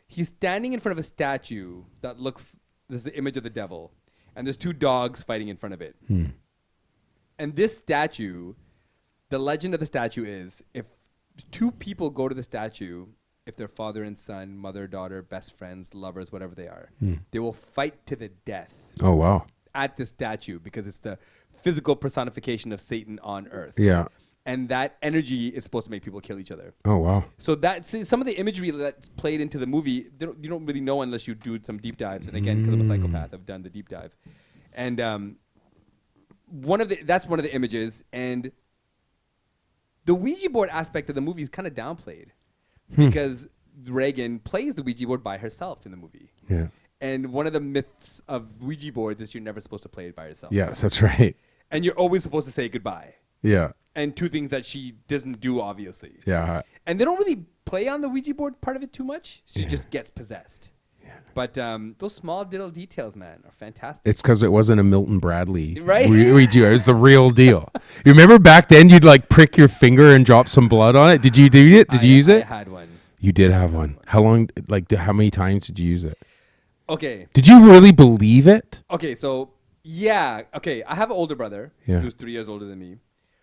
he's standing in front of a statue that looks, this is the image of the devil. And there's 2 dogs fighting in front of it. And this statue, the legend of the statue is, if 2 people go to the statue, if they're father and son, mother, daughter, best friends, lovers, whatever they are, they will fight to the death. Oh, wow. At the statue, because it's the physical personification of Satan on earth. Yeah. And that energy is supposed to make people kill each other. Oh, wow. So some of the imagery that's played into the movie, you don't really know unless you do some deep dives. And again, because I'm a psychopath, I've done the deep dive. And that's one of the images. And the Ouija board aspect of the movie is kind of downplayed because Reagan plays the Ouija board by herself in the movie. Yeah. And one of the myths of Ouija boards is you're never supposed to play it by yourself. Yes, that's right. And you're always supposed to say goodbye. Yeah. And 2 things that she doesn't do, obviously. Yeah. And they don't really play on the Ouija board part of it too much. She just gets possessed. Yeah. But those small little details, man, are fantastic. It's because it wasn't a Milton Bradley Ouija. It was the real deal. You remember back then you'd like prick your finger and drop some blood on it? Did you do it? Did you use it? I had one. You did have one. How long, how many times did you use it? Okay. Did you really believe it? Okay, so, yeah. Okay, I have an older brother who's 3 years older than me,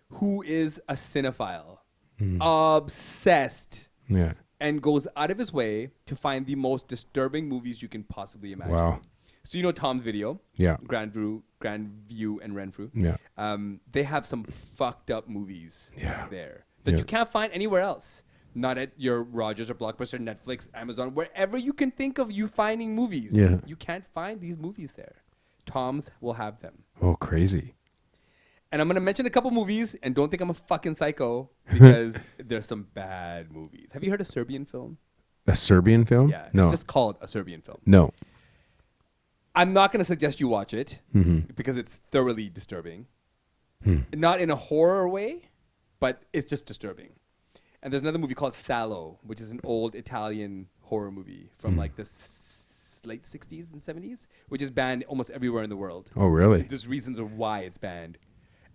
who is a cinephile, obsessed, and goes out of his way to find the most disturbing movies you can possibly imagine. Wow. So Tom's Video, Grandview, and Renfrew. Yeah. They have some fucked up movies there that Yeah. you can't find anywhere else. Not at your Rogers or Blockbuster, Netflix, Amazon, wherever you can think of you finding movies. Yeah. You can't find these movies there. Tom's will have them. Oh, crazy. And I'm going to mention a couple movies, and don't think I'm a fucking psycho, because there's some bad movies. Have you heard of Serbian film? A Serbian film? Yeah. No. It's just called a Serbian film. No. I'm not going to suggest you watch it, because it's thoroughly disturbing. Not in a horror way, but it's just disturbing. And there's another movie called Salò, which is an old Italian horror movie from like the late 60s and 70s, which is banned almost everywhere in the world. Oh, really? There's reasons of why it's banned.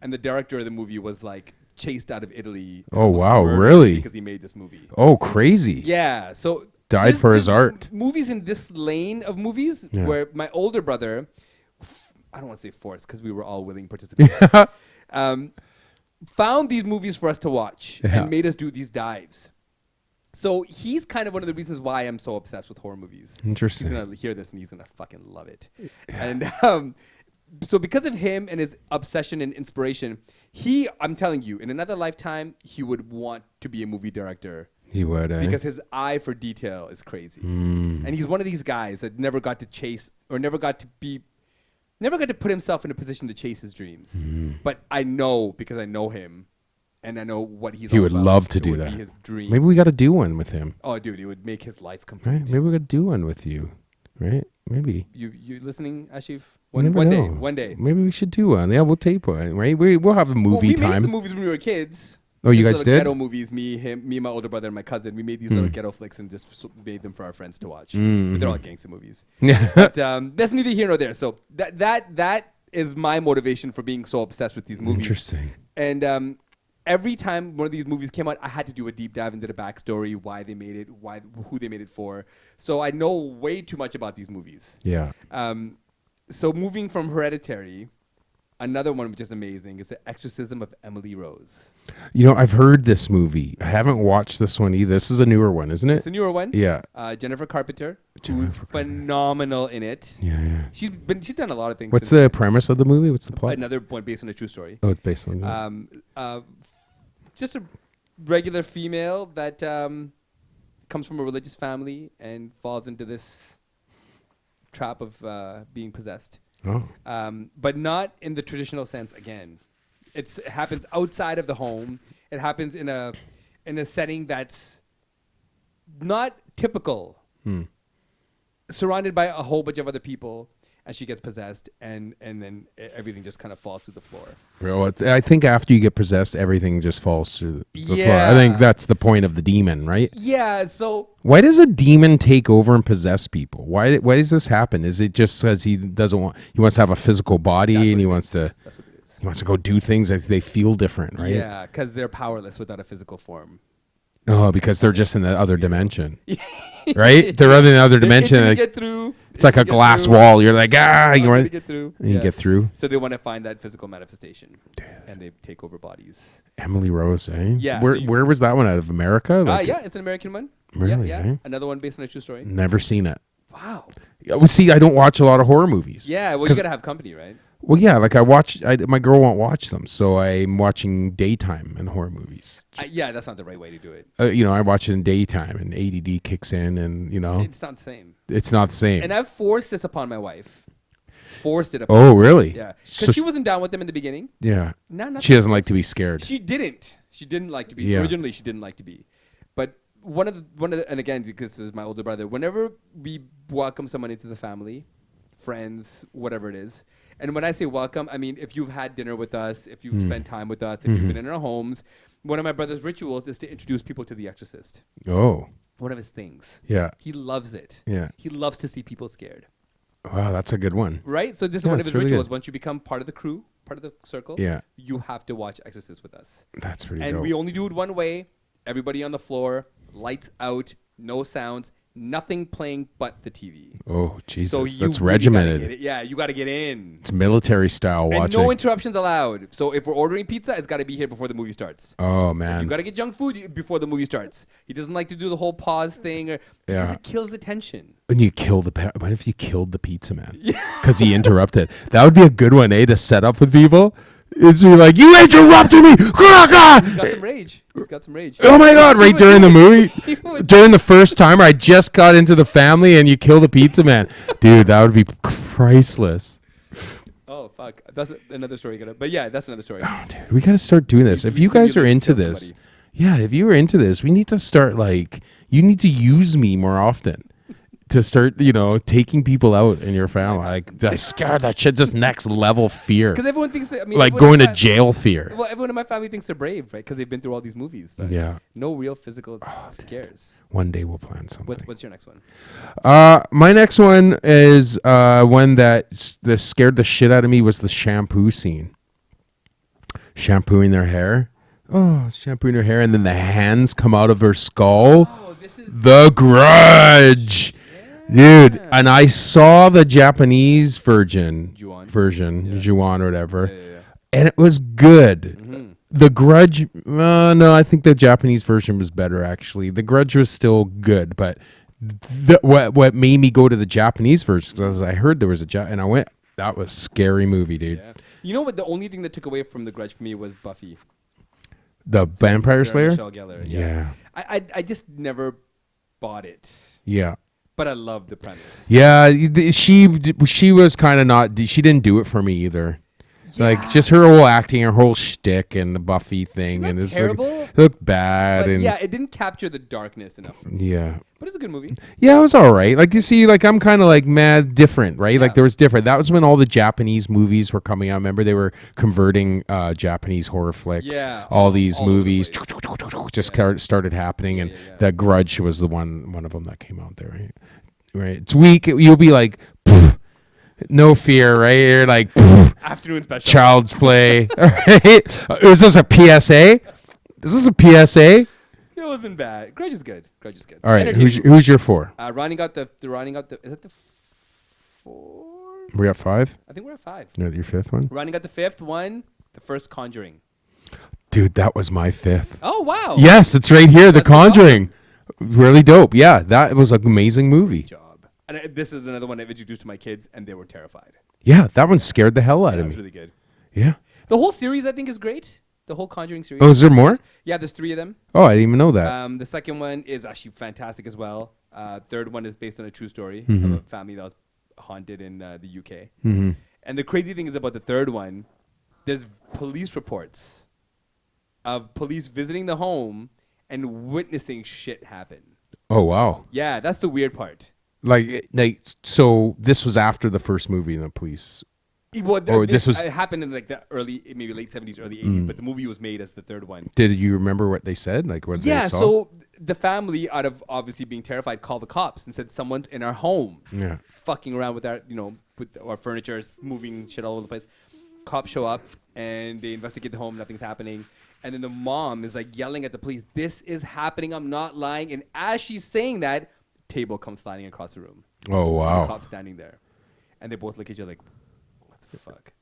And the director of the movie was like chased out of Italy. Oh, wow, really? Because he made this movie. Oh, crazy. Yeah. So died for his art. Movies in this lane of movies where my older brother, I don't want to say forced because we were all willing participants, found these movies for us to watch and made us do these dives. So he's kind of one of the reasons why I'm so obsessed with horror movies. Interesting. He's going to hear this and he's going to fucking love it. And so because of him and his obsession and inspiration, I'm telling you, in another lifetime, he would want to be a movie director He would, because his eye for detail is crazy. And he's one of these guys that never got to chase or never got to put himself in a position to chase his dreams. But I know, because I know him and I know what he's He all would about, love to it do would that. be his dream. Maybe we got to do one with him. Oh, dude, it would make his life complete. Right? Maybe we got to do one with you. Right? Maybe. You listening, Ashif? You One never day, know. one day. Maybe we should do one. Yeah, we'll tape one. Right? We'll have a movie we time. made some movies when we were kids. Oh, you Just guys little did? Ghetto movies. Me, my older brother, and my cousin. We made these little ghetto flicks and just made them for our friends to watch. But they're all gangster movies. Yeah. But that's neither here nor there. So that is my motivation for being so obsessed with these movies. Interesting. And every time one of these movies came out, I had to do a deep dive into the backstory, why they made it, who they made it for. So I know way too much about these movies. Yeah. So moving from Hereditary, another one which is amazing is The Exorcism of Emily Rose. You know, I've heard this movie. I haven't watched this one either. This is a newer one, isn't it? It's a newer one. Yeah. Jennifer Carpenter, who's phenomenal in it. Yeah. She's done a lot of things. What's since the premise of the movie? What's the plot? another one based on a true story. Oh, it's based on Just a regular female that comes from a religious family and falls into this trap of being possessed. Oh. But not in the traditional sense. Again, it happens outside of the home. It happens in a setting that's not typical. Surrounded by a whole bunch of other people, and she gets possessed, and then everything just kind of falls through the floor. Well, I think after you get possessed, everything just falls through the floor. Yeah. I think that's the point of the demon, right? Yeah. So Why does a demon take over and possess people? Why does this happen? Is it just because he wants to have a physical body and he wants to go do things that they feel different, right? yeah, because they're powerless without a physical form. Oh, because they're just in the other dimension, right? They're in the other dimension. Like, get through. It's like a glass wall. You're like, you want to get through. and you get through. So they want to find that physical manifestation, and they take over bodies. Emily Rose, eh? Yeah, Where was that one out of America? Like, Yeah, it's an American one. Really, Yeah. eh? Another one based on a true story. Never seen it. Wow. Well, see, I don't watch a lot of horror movies. Yeah, well, you gotta have company, right? Well, yeah, like my girl won't watch them, so I'm watching daytime and horror movies. Yeah, that's not the right way to do it. I watch it in daytime, and ADD kicks in, and It's not the same. it's not the same. And I've forced this upon my wife. Forced it upon Oh, really? Yeah. Because So she wasn't down with them in the beginning. Yeah. Not She doesn't like to be scared. She didn't. She didn't like to be. Yeah. Originally, she didn't like to be. But one of the, and again, because this is my older brother, whenever we welcome someone into the family, friends, whatever it is, and when I say welcome, I mean if you've had dinner with us, if you've spent time with us, if you've been in our homes, one of my brother's rituals is to introduce people to The Exorcist. Oh. One of his things. Yeah. He loves it. Yeah. He loves to see people scared. Wow, that's a good one. Right? So this is Yeah, one of his it's really rituals. good. Once you become part of the crew, part of the circle, Yeah. you have to watch Exorcist with us. That's pretty And dope. we only do it one way. Everybody on the floor, lights out, no sounds, nothing playing but the TV. Oh, Jesus. So That's really regimented. gotta get it. Yeah, you got to get in. It's military style And watching. no interruptions allowed. So if we're ordering pizza, it's got to be here before the movie starts. Oh, You man. got to get junk food before the movie starts. He doesn't like to do the whole pause thing because Yeah. it kills the tension. And you kill what if you killed the pizza man? Because he interrupted. That would be a good one, to set up with people. It's be like, you interrupted me! He's got some rage. He's got some rage. Oh my God, right during the movie? He would- During the first time I just got into the family and you kill the pizza man. Dude, that would be priceless. Oh, fuck. That's another story. But yeah, that's another story. Oh, dude, we got to start doing this. If You you guys are simulate into kill this, somebody. yeah, if you are into this, we need to start you need to use me more often to start, taking people out in your family. Like, I scared that shit, just next level fear. Because everyone thinks that, Like everyone going in to my- jail fear. Well, everyone in my family thinks they're brave, right? Because they've been through all these movies. But Yeah. no real physical scares. One day we'll plan something. What's your next one? My next one is one that scared the shit out of me was the shampoo scene. Shampooing their hair. Oh, shampooing her hair, and then the hands come out of her skull. Oh, this is The Grudge. Dude, and I saw the Japanese version, Juon or whatever, and it was good. The Grudge, no, I think the Japanese version was better, actually. The Grudge was still good, but what made me go to the Japanese version, because I heard there was and I went, that was a scary movie, dude. Yeah. You know what? The only thing that took away from The Grudge for me was Buffy. The Vampire Sarah Slayer? Michelle Gellar. Yeah. I just never bought it, Yeah. but I love the premise. Yeah, she was kind of not. She didn't do it for me either. Like Yeah. just her whole acting, her whole shtick, and the Buffy thing, not and it's terrible, like, it looked bad. But And yeah, it didn't capture the darkness enough for me. yeah, But it's a good movie. yeah, it was all right. Like you see, like I'm kind of like mad different, right? Yeah. Like there was different. That was when all the Japanese movies were coming out. Remember they were converting Japanese horror flicks. Yeah, all these all over the movies place. just started happening, and yeah. the Grudge was the one of them that came out there, right? Right. It's weak. You'll be like, "Pfft, no fear, right? You're like, "Pfft, Afternoon special. child's play. All right. Is this a PSA? Is this a PSA? It wasn't bad. Grudge is good. All right. Entertaining. Who's your four? Ronnie got the. Is that the 4? We're at 5. I think we're at 5. No, your 5th one. Ronnie got the 5th one. The first Conjuring. Dude, that was my 5th. Oh wow. Yes, it's right here. The That's Conjuring. Really dope. Yeah, that was an amazing movie. Good job. And this is another one I've introduced to my kids, and they were terrified. Yeah, that one scared the hell out That of was me. really good. Yeah. The whole series I think is great. The whole Conjuring series. Oh, is there more? Yeah, there's 3 of them. Oh, I didn't even know that. The second one is actually fantastic as well. Third one is based on a true story Mm-hmm. of a family that was haunted in the UK. Mm-hmm. And the crazy thing is about the third one, there's police reports of police visiting the home and witnessing shit happen. Oh, wow. Yeah, that's the weird part. Like, so this was after the first movie in the police. Well, Or this was- it happened in like the early, maybe late 70s, early 80s, but the movie was made as the third one. Did you remember what they said? Like what Yeah, they saw? so the family, out of obviously being terrified, called the cops and said someone's in our home, Yeah. fucking around with our, with our furniture, moving shit all over the place. Cops show up and they investigate the home. Nothing's happening, and then the mom is like yelling at the police, "This is happening! I'm not lying!" And as she's saying that, table comes sliding across the room. Oh, The wow. cop's standing there, and they both look at each other like, "What the fuck?"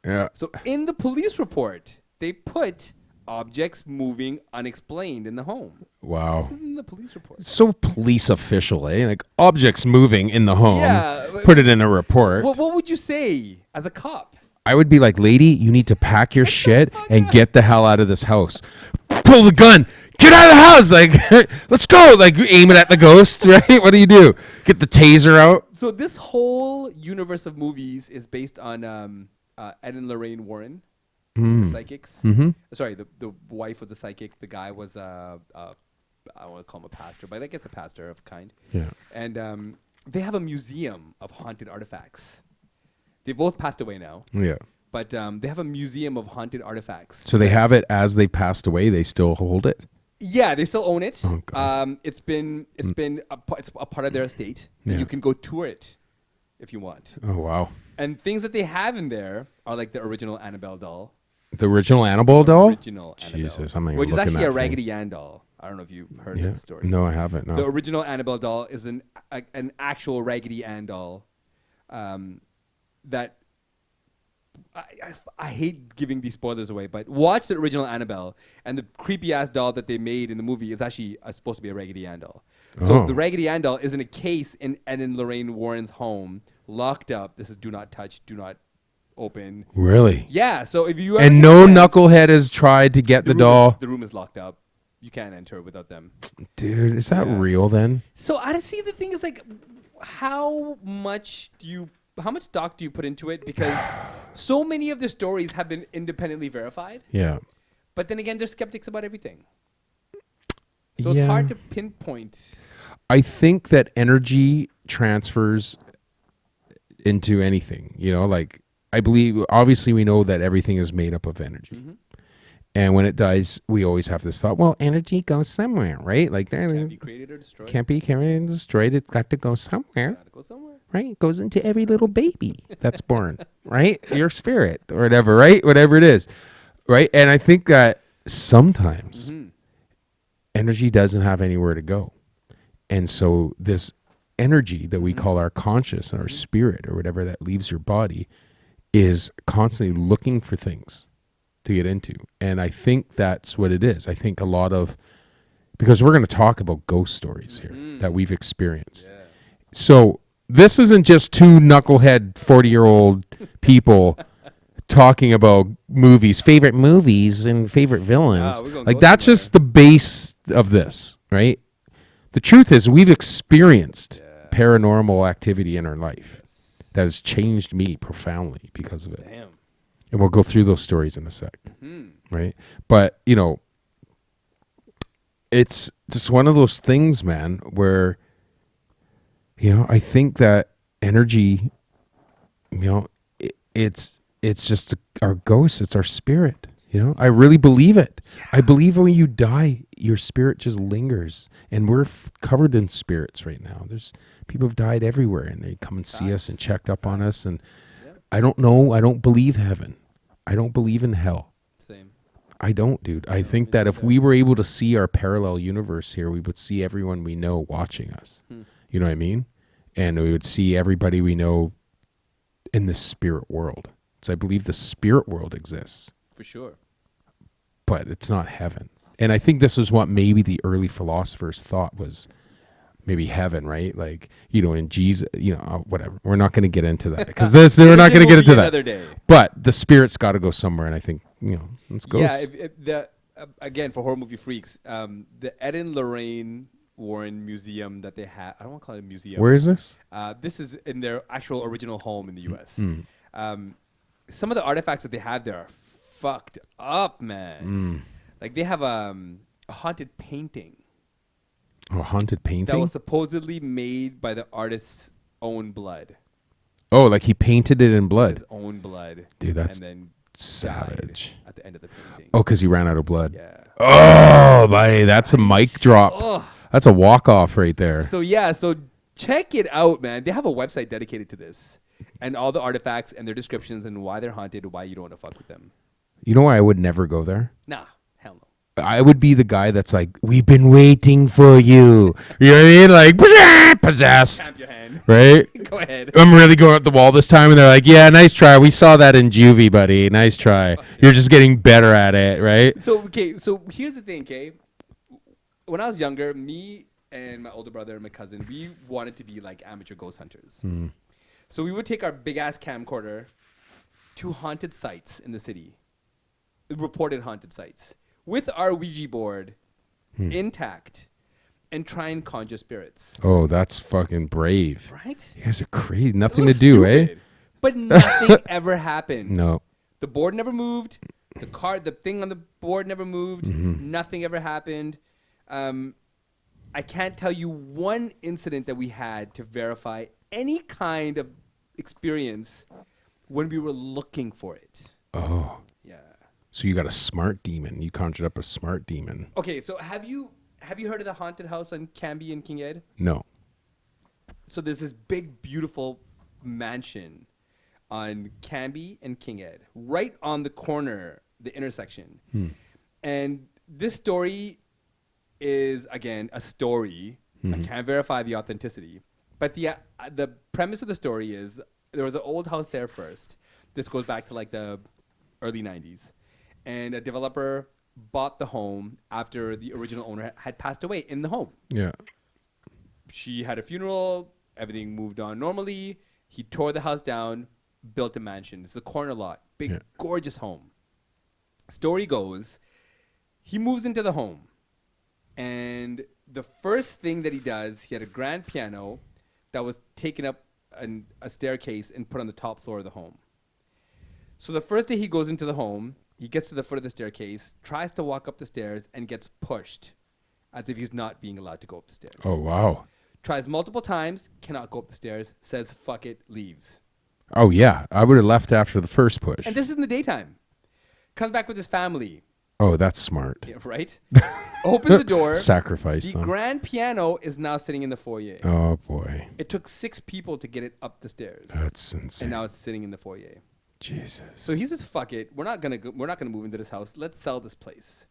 Yeah. So in the police report, they put objects moving unexplained in the home. Wow. This is in the police report. So police official, eh? Like objects moving in the home. Yeah, but- Put it in a report. What would you say as a cop? I would be like, lady, you need to pack your shit and get the hell out of this house. Pull the gun. Get out of the house. Like, let's go. Like, aim it at the ghost, right? What do? Get the taser out. So this whole universe of movies is based on Ed and Lorraine Warren, the psychics. Mm-hmm. Sorry, the wife was the psychic. The guy was I don't want to call him a pastor, but I guess a pastor of kind. Yeah. And they have a museum of haunted artifacts. They both passed away now, Yeah. but they have a museum of haunted artifacts. So they have it as they passed away. They still hold it. Yeah, they still own it. Oh, God. It's a part of their estate. Yeah. And you can go tour it if you want. Oh, wow. And things that they have in there are like the original Annabelle doll. The original Annabelle doll? Original Annabelle. Jesus, I'm not even which is looking actually that a thing. Raggedy Ann doll. I don't know if you've heard of the story. No, I haven't. No. The original Annabelle doll is an actual Raggedy Ann doll that I hate giving these spoilers away, but watch the original Annabelle, and the creepy ass doll that they made in the movie is actually supposed to be a Raggedy Ann doll. So Oh. the Raggedy Ann doll is in a case in Ed and Lorraine Warren's home, locked up. This is do not touch, do not open. Really? Yeah, so if you ever And get a no chance- knucklehead has tried to get the room doll. the room is locked up. You can't enter without them. Dude, is that Yeah. real then? So I see the thing is like, how much stock do you put into it? Because so many of the stories have been independently verified, Yeah. but then again, they're skeptics about everything. So it's Yeah. hard to pinpoint. I think that energy transfers into anything, like I believe, obviously we know that everything is made up of energy. Mm-hmm. And when it dies, we always have this thought, well, energy goes somewhere, right? Like there Can't be created or destroyed. can't be carried and destroyed. It's got to go somewhere, Gotta go somewhere. right? It goes into every little baby that's born, right? Your spirit or whatever, right? Whatever it is, right? And I think that sometimes Mm-hmm. energy doesn't have anywhere to go. And so this energy that we Mm-hmm. call our conscious and our spirit or whatever that leaves your body is constantly looking for things to get into. And I think that's what it is. I think a lot of, because we're going to talk about ghost stories here that we've experienced. Yeah. So this isn't just two knucklehead 40-year-old people talking about movies, favorite movies and favorite villains. we're gonna Like go that's somewhere. just the base of this, right? The truth is we've experienced paranormal activity in our life that has changed me profoundly because of it. Damn. And we'll go through those stories in a sec, Mm-hmm. right? But, you know, it's just one of those things, man, where, you know, I think that energy, you know, it's just our ghost, it's our spirit, you know? I really believe it. Yeah. I believe when you die, your spirit just lingers, and we're covered in spirits right now. There's people have died everywhere, and they come and see us and checked up on us, and I don't know. I don't believe heaven. I don't believe in hell. Same. I don't, dude. I think that if we were able to see our parallel universe here, we would see everyone we know watching us. You know what I mean? And we would see everybody we know in the spirit world. So I believe the spirit world exists. For sure. But it's not heaven. And I think this was what maybe the early philosophers thought was maybe heaven, right? Like, you know, in Jesus, you know, whatever. We're not going to get into that because we're not going to get into that. Another day. But the spirit's got to go somewhere, and I think, you know, let's go. Yeah, again, for horror movie freaks, the Edin Lorraine Warren Museum that they have, I don't want to call it a museum. Where is this? This is in their actual original home in the U.S. Some of the artifacts that they have there are fucked up, man. Like they have a haunted painting. A haunted painting? That was supposedly made by the artist's own blood. Oh, like he painted it in blood. His own blood. Dude, that's and then savage. at the end of the painting. Oh, because he ran out of blood. Yeah. Oh, buddy, that's a mic drop. Oh. That's a walk-off right there. So check it out, man. They have a website dedicated to this. And all the artifacts and their descriptions and why they're haunted, why you don't want to fuck with them. You know why I would never go there? Nah, hell no. I would be the guy that's like, we've been waiting for you. You know what I mean? Like, possessed. Stamp your hand. Right? Go ahead. I'm really going up the wall this time. And they're like, yeah, nice try. We saw that in juvie, buddy. Nice try. You're just getting better at it, right? So here's the thing, okay? When I was younger, me and my older brother and my cousin, we wanted to be like amateur ghost hunters. So we would take our big-ass camcorder to haunted sites in the city, reported haunted sites, with our Ouija board intact, and try and conjure spirits. Oh, that's fucking brave. Right? You guys are crazy. Nothing to do, stupid, But nothing ever happened. No. The board never moved. The thing on the board never moved. Nothing ever happened. I can't tell you one incident that we had to verify any kind of experience when we were looking for it. Oh. Yeah. So you got a smart demon. You conjured up a smart demon. Okay, so have you heard of the haunted house on Cambie and King Ed? No. So there's this big, beautiful mansion on Cambie and King Ed, right on the corner, the intersection. And this story is, again, a story. I can't verify the authenticity. But the premise of the story is there was an old house there first. This goes back to like the early 90s. And a developer bought the home after the original owner had passed away in the home. Yeah. She had a funeral. Everything moved on normally. He tore the house down, built a mansion. It's a corner lot. Big, gorgeous home. Story goes, he moves into the home. And the first thing that he does, he had a grand piano that was taken up a staircase and put on the top floor of the home. So the first day he goes into the home, he gets to the foot of the staircase, tries to walk up the stairs, and gets pushed as if he's not being allowed to go up the stairs. Oh, wow. Tries multiple times, cannot go up the stairs, says, fuck it, leaves. Oh, yeah. I would have left after the first push. And this is in the daytime. Comes back with his family. Oh, that's smart. Yeah, right? Opens the door. Sacrifice The them. grand piano is now sitting in the foyer. Oh, boy. It took 6 people to get it up the stairs. That's insane. And now it's sitting in the foyer. Jesus. So he says, fuck it. We're not gonna move into this house. Let's sell this place.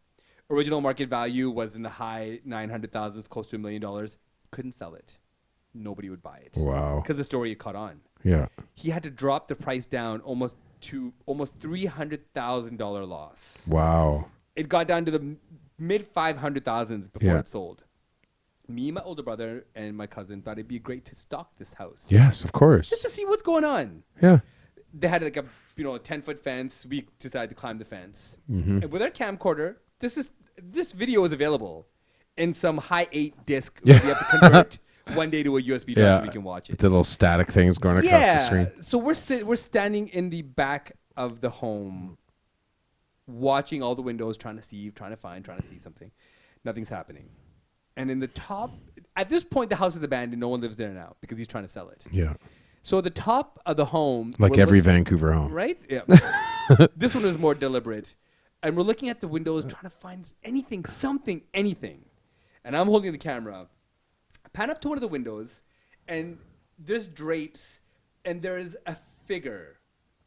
Original market value was in the high 900,000s, close to $1 million. Couldn't sell it. Nobody would buy it. Wow. Because the story had caught on. Yeah. He had to drop the price down almost $300,000 loss. Wow. It got down to the mid 500,000s before Yeah. it sold. Me, my older brother, and my cousin thought it'd be great to stock this house. Yes, of course. Just to see what's going on. Yeah. they had like a 10-foot fence. We decided to climb the fence. Mm-hmm. And with our camcorder, this video is available in some high 8 disc where we have to convert one day to a USB drive so we can watch it. The little static things going across the screen. So we're standing in the back of the home, watching all the windows, trying to see something. Nothing's happening. And in the top, at this point, the house is abandoned. No one lives there now because he's trying to sell it. Yeah. So the top of the home, like every Vancouver home, right? Yeah. This one was more deliberate. And we're looking at the windows, trying to find anything. And I'm holding the camera. I pan up to one of the windows, and there's drapes, and there is a figure.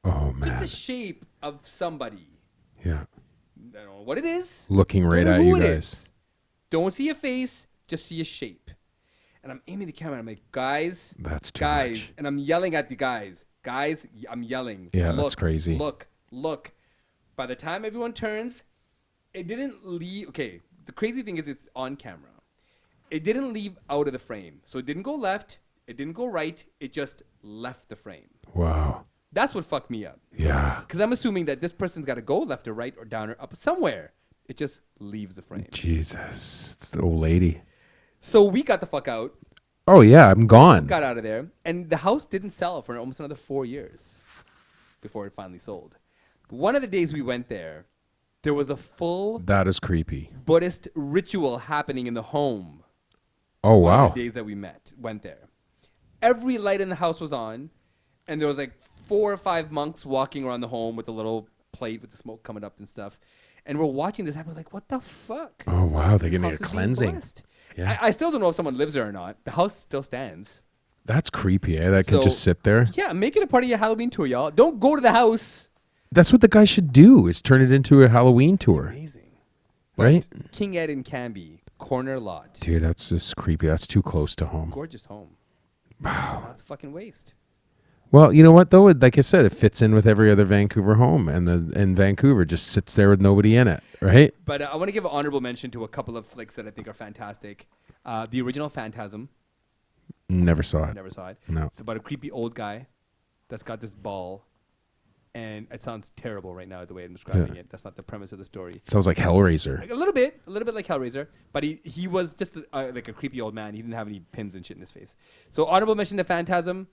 Oh, man. Just a shape of somebody. Yeah. I don't know what it is. Looking right at you guys. Don't see a face, just see a shape. And I'm aiming the camera, and I'm like, guys. That's too guys. much. And I'm yelling at the guys. Guys, I'm yelling. Yeah, look, that's crazy. Look. By the time everyone turns, it didn't leave. Okay, the crazy thing is it's on camera. It didn't leave out of the frame. So it didn't go left. It didn't go right. It just left the frame. Wow. That's what fucked me up. Yeah. Because I'm assuming that this person's got to go left or right or down or up somewhere. It just leaves the frame. Jesus. It's the old lady. So we got the fuck out. Oh, yeah. I'm gone. Got out of there. And the house didn't sell for almost another 4 years before it finally sold. One of the days we went there was a full That is creepy. Buddhist ritual happening in the home. Oh, One wow. of the days that we went there. Every light in the house was on, and there was like 4 or 5 monks walking around the home with a little plate with the smoke coming up and stuff. And we're watching this happen. We're like, what the fuck? Oh, wow. They're This getting a house is being cleansing. blessed. Yeah. I still don't know if someone lives there or not. The house still stands. That's creepy, eh? That So- could just sit there. Yeah, make it a part of your Halloween tour, y'all. Don't go to the house. That's what the guy should do, is turn it into a Halloween tour. Amazing. Right? But King Edin Canby, corner lot. Dude, that's just creepy. That's too close to home. Gorgeous home. Wow. That's a fucking waste. Well, you know what, though? Like I said, it fits in with every other Vancouver home, and Vancouver just sits there with nobody in it, right? But I want to give an honorable mention to a couple of flicks that I think are fantastic. The original Phantasm. Never saw it. Never saw it. No. It's about a creepy old guy that's got this ball. And it sounds terrible right now the way I'm describing it. That's not the premise of the story. Sounds like Hellraiser. Like a little bit like Hellraiser. But he was just like a creepy old man. He didn't have any pins and shit in his face. So honorable mention to Phantasm.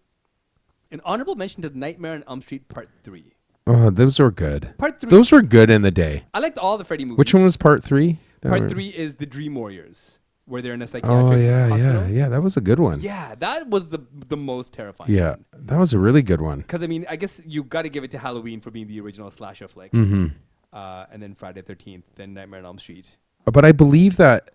An honorable mention to Nightmare on Elm Street Part 3. Oh, those were good. Part 3. Those were good in the day. I liked all the Freddy movies. Which one was part 3? Part 3 is the Dream Warriors, where they're in a psychiatric hospital. Yeah. That was a good one. Yeah, that was the most terrifying. Yeah, that was a really good one. Because I mean, I guess you got to give it to Halloween for being the original slasher flick, Mm-hmm. and then Friday the 13th, then Nightmare on Elm Street. But I believe that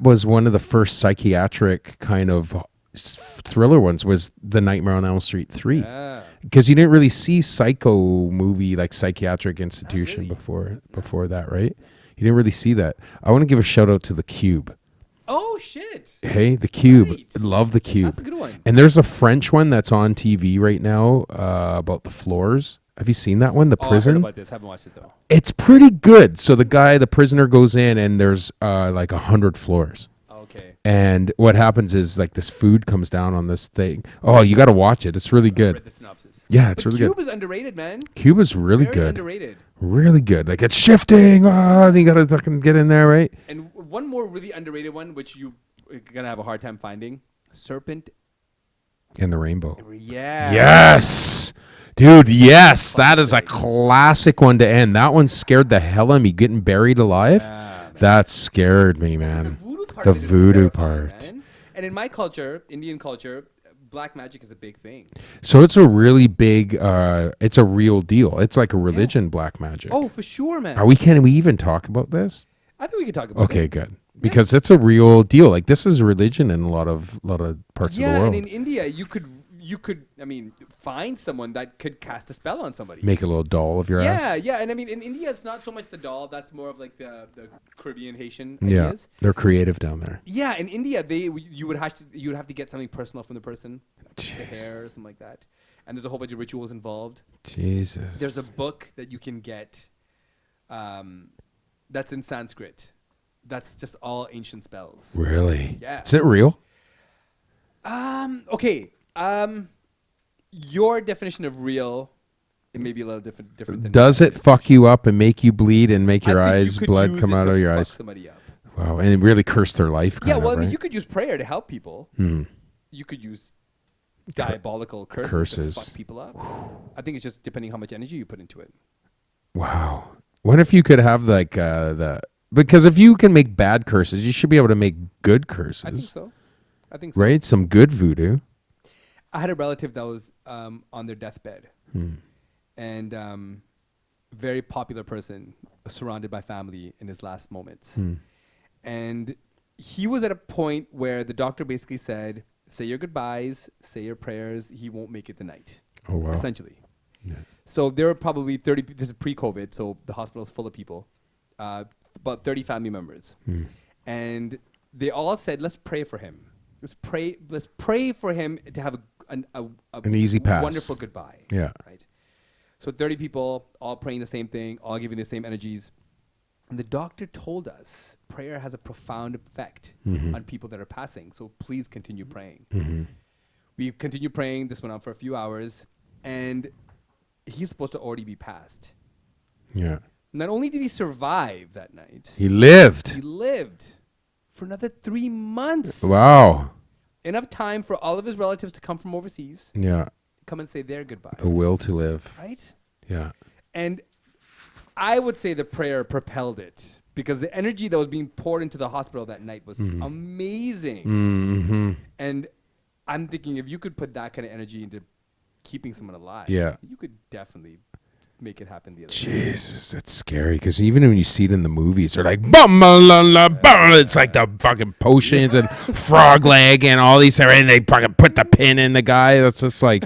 was one of the first psychiatric kind of thriller ones, was the Nightmare on Elm Street 3. Yeah. Because you didn't really see Psycho movie, like Psychiatric Institution, really. before that, right? You didn't really see that. I want to give a shout out to The Cube. Oh shit! Hey, The Cube. Right. Love The Cube. That's a good one. And there's a French one that's on TV right now about the floors. Have you seen that one? The I prison? heard about this. Haven't watched it though. It's pretty good. So the prisoner goes in and there's like 100 floors. Okay. And what happens is like this food comes down on this thing. Oh, you got to watch it. It's really I good. read the synopsis. Yeah, it's But really Cube good. is underrated, man. Cube is really Very good. underrated. Really good. Like it's shifting. Oh, you got to fucking get in there, right? And one more really underrated one, which you're gonna have a hard time finding: Serpent. And the Rainbow. Yeah. Yes. Dude, yes. That is a classic one to end. That one scared the hell out of me, getting buried alive. Yeah, man. That scared me, The man. voodoo part. The of it is voodoo terrifying, part. man. And in my culture, Indian culture, black magic is a big thing. So it's a really big, it's a real deal. It's like a religion, black magic. Oh, for sure, man. Can we even talk about this? I think we can talk about Okay, it. good. Because it's a real deal. Like this is religion in a lot of parts of the Yeah, world. and in India, you could, I mean, find someone that could cast a spell on somebody. Make a little doll of your ass. Yeah, and I mean, in India, it's not so much the doll. That's more of like the Caribbean Haitian Yeah, ideas. they're creative down there. Yeah, in India, you would have to get something personal from the person, the Jeez. hair or something like that. And there's a whole bunch of rituals involved. Jesus. There's a book that you can get, that's in Sanskrit. That's just all ancient spells. Really? Yeah. Is it real? Okay. Your definition of real It may be a little different than Does it fuck you up and make you bleed and make your I think eyes, you could blood use come it out to of your fuck eyes? somebody up. Wow, and it really cursed their life. Yeah, well, I right? mean, you could use prayer to help people. Hmm. You could use diabolical curses to fuck people up. I think it's just depending how much energy you put into it. Wow. What if you could have like because if you can make bad curses, you should be able to make good curses. I think so. Right? Some good voodoo. I had a relative that was on their deathbed, and very popular person, surrounded by family in his last moments. And he was at a point where the doctor basically said, say your goodbyes, say your prayers, he won't make it the night. Oh, wow. Essentially. Yeah. So there were probably 30, this is pre-COVID, so the hospital is full of people, about 30 family members. And they all said, let's pray for him. Let's pray for him to have An easy pass. Wonderful goodbye. Yeah. Right. So 30 people, all praying the same thing, all giving the same energies. And the doctor told us prayer has a profound effect on people that are passing. So please continue praying. We continued praying. This went on for a few hours. And he's supposed to already be passed. Yeah. Not only did he survive that night, He lived. he lived for another 3 months. Wow. Enough time for all of his relatives to come from overseas, Yeah. come and say their goodbyes. The will to live. Right? Yeah. And I would say the prayer propelled it because the energy that was being poured into the hospital that night was amazing. Mm-hmm. And I'm thinking if you could put that kind of energy into keeping someone alive, Yeah. you could definitely make it happen the other way. Jesus, that's scary. Because even when you see it in the movies, they're like, bum, la, la, la, bum. It's like the fucking potions and frog leg and all these, and they fucking put the pin in the guy. That's just like,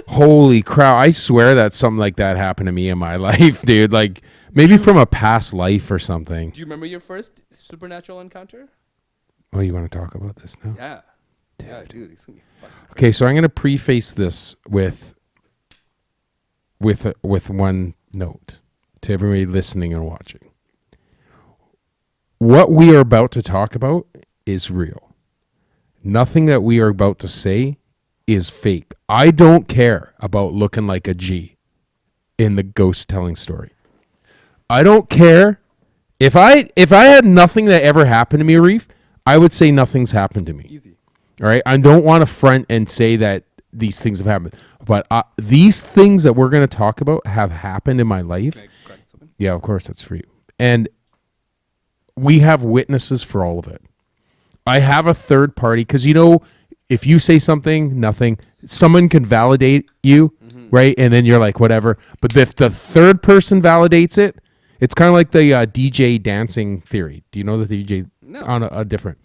holy crap. I swear that something like that happened to me in my life, dude. Like, maybe from a past life or something. Do you remember your first supernatural encounter? Oh, you want to talk about this now? Yeah. Yeah, dude. It's gonna be fucking crazy. Okay, so I'm going to preface this with one note to everybody listening and watching. What we are about to talk about is real. Nothing that we are about to say is fake. I don't care about looking like a G in the ghost telling story. I don't care. If I had nothing that ever happened to me, Reef, I would say nothing's happened to me. Easy. All right? I don't want to front and say that these things have happened. But these things that we're going to talk about have happened in my life. Can I crack this open? Yeah, of course, that's for you. And we have witnesses for all of it. I have a third party because, if you say something, nothing, someone can validate you, right? And then you're like, whatever. But if the third person validates it, it's kind of like the DJ dancing theory. Do you know the DJ? No. On a different.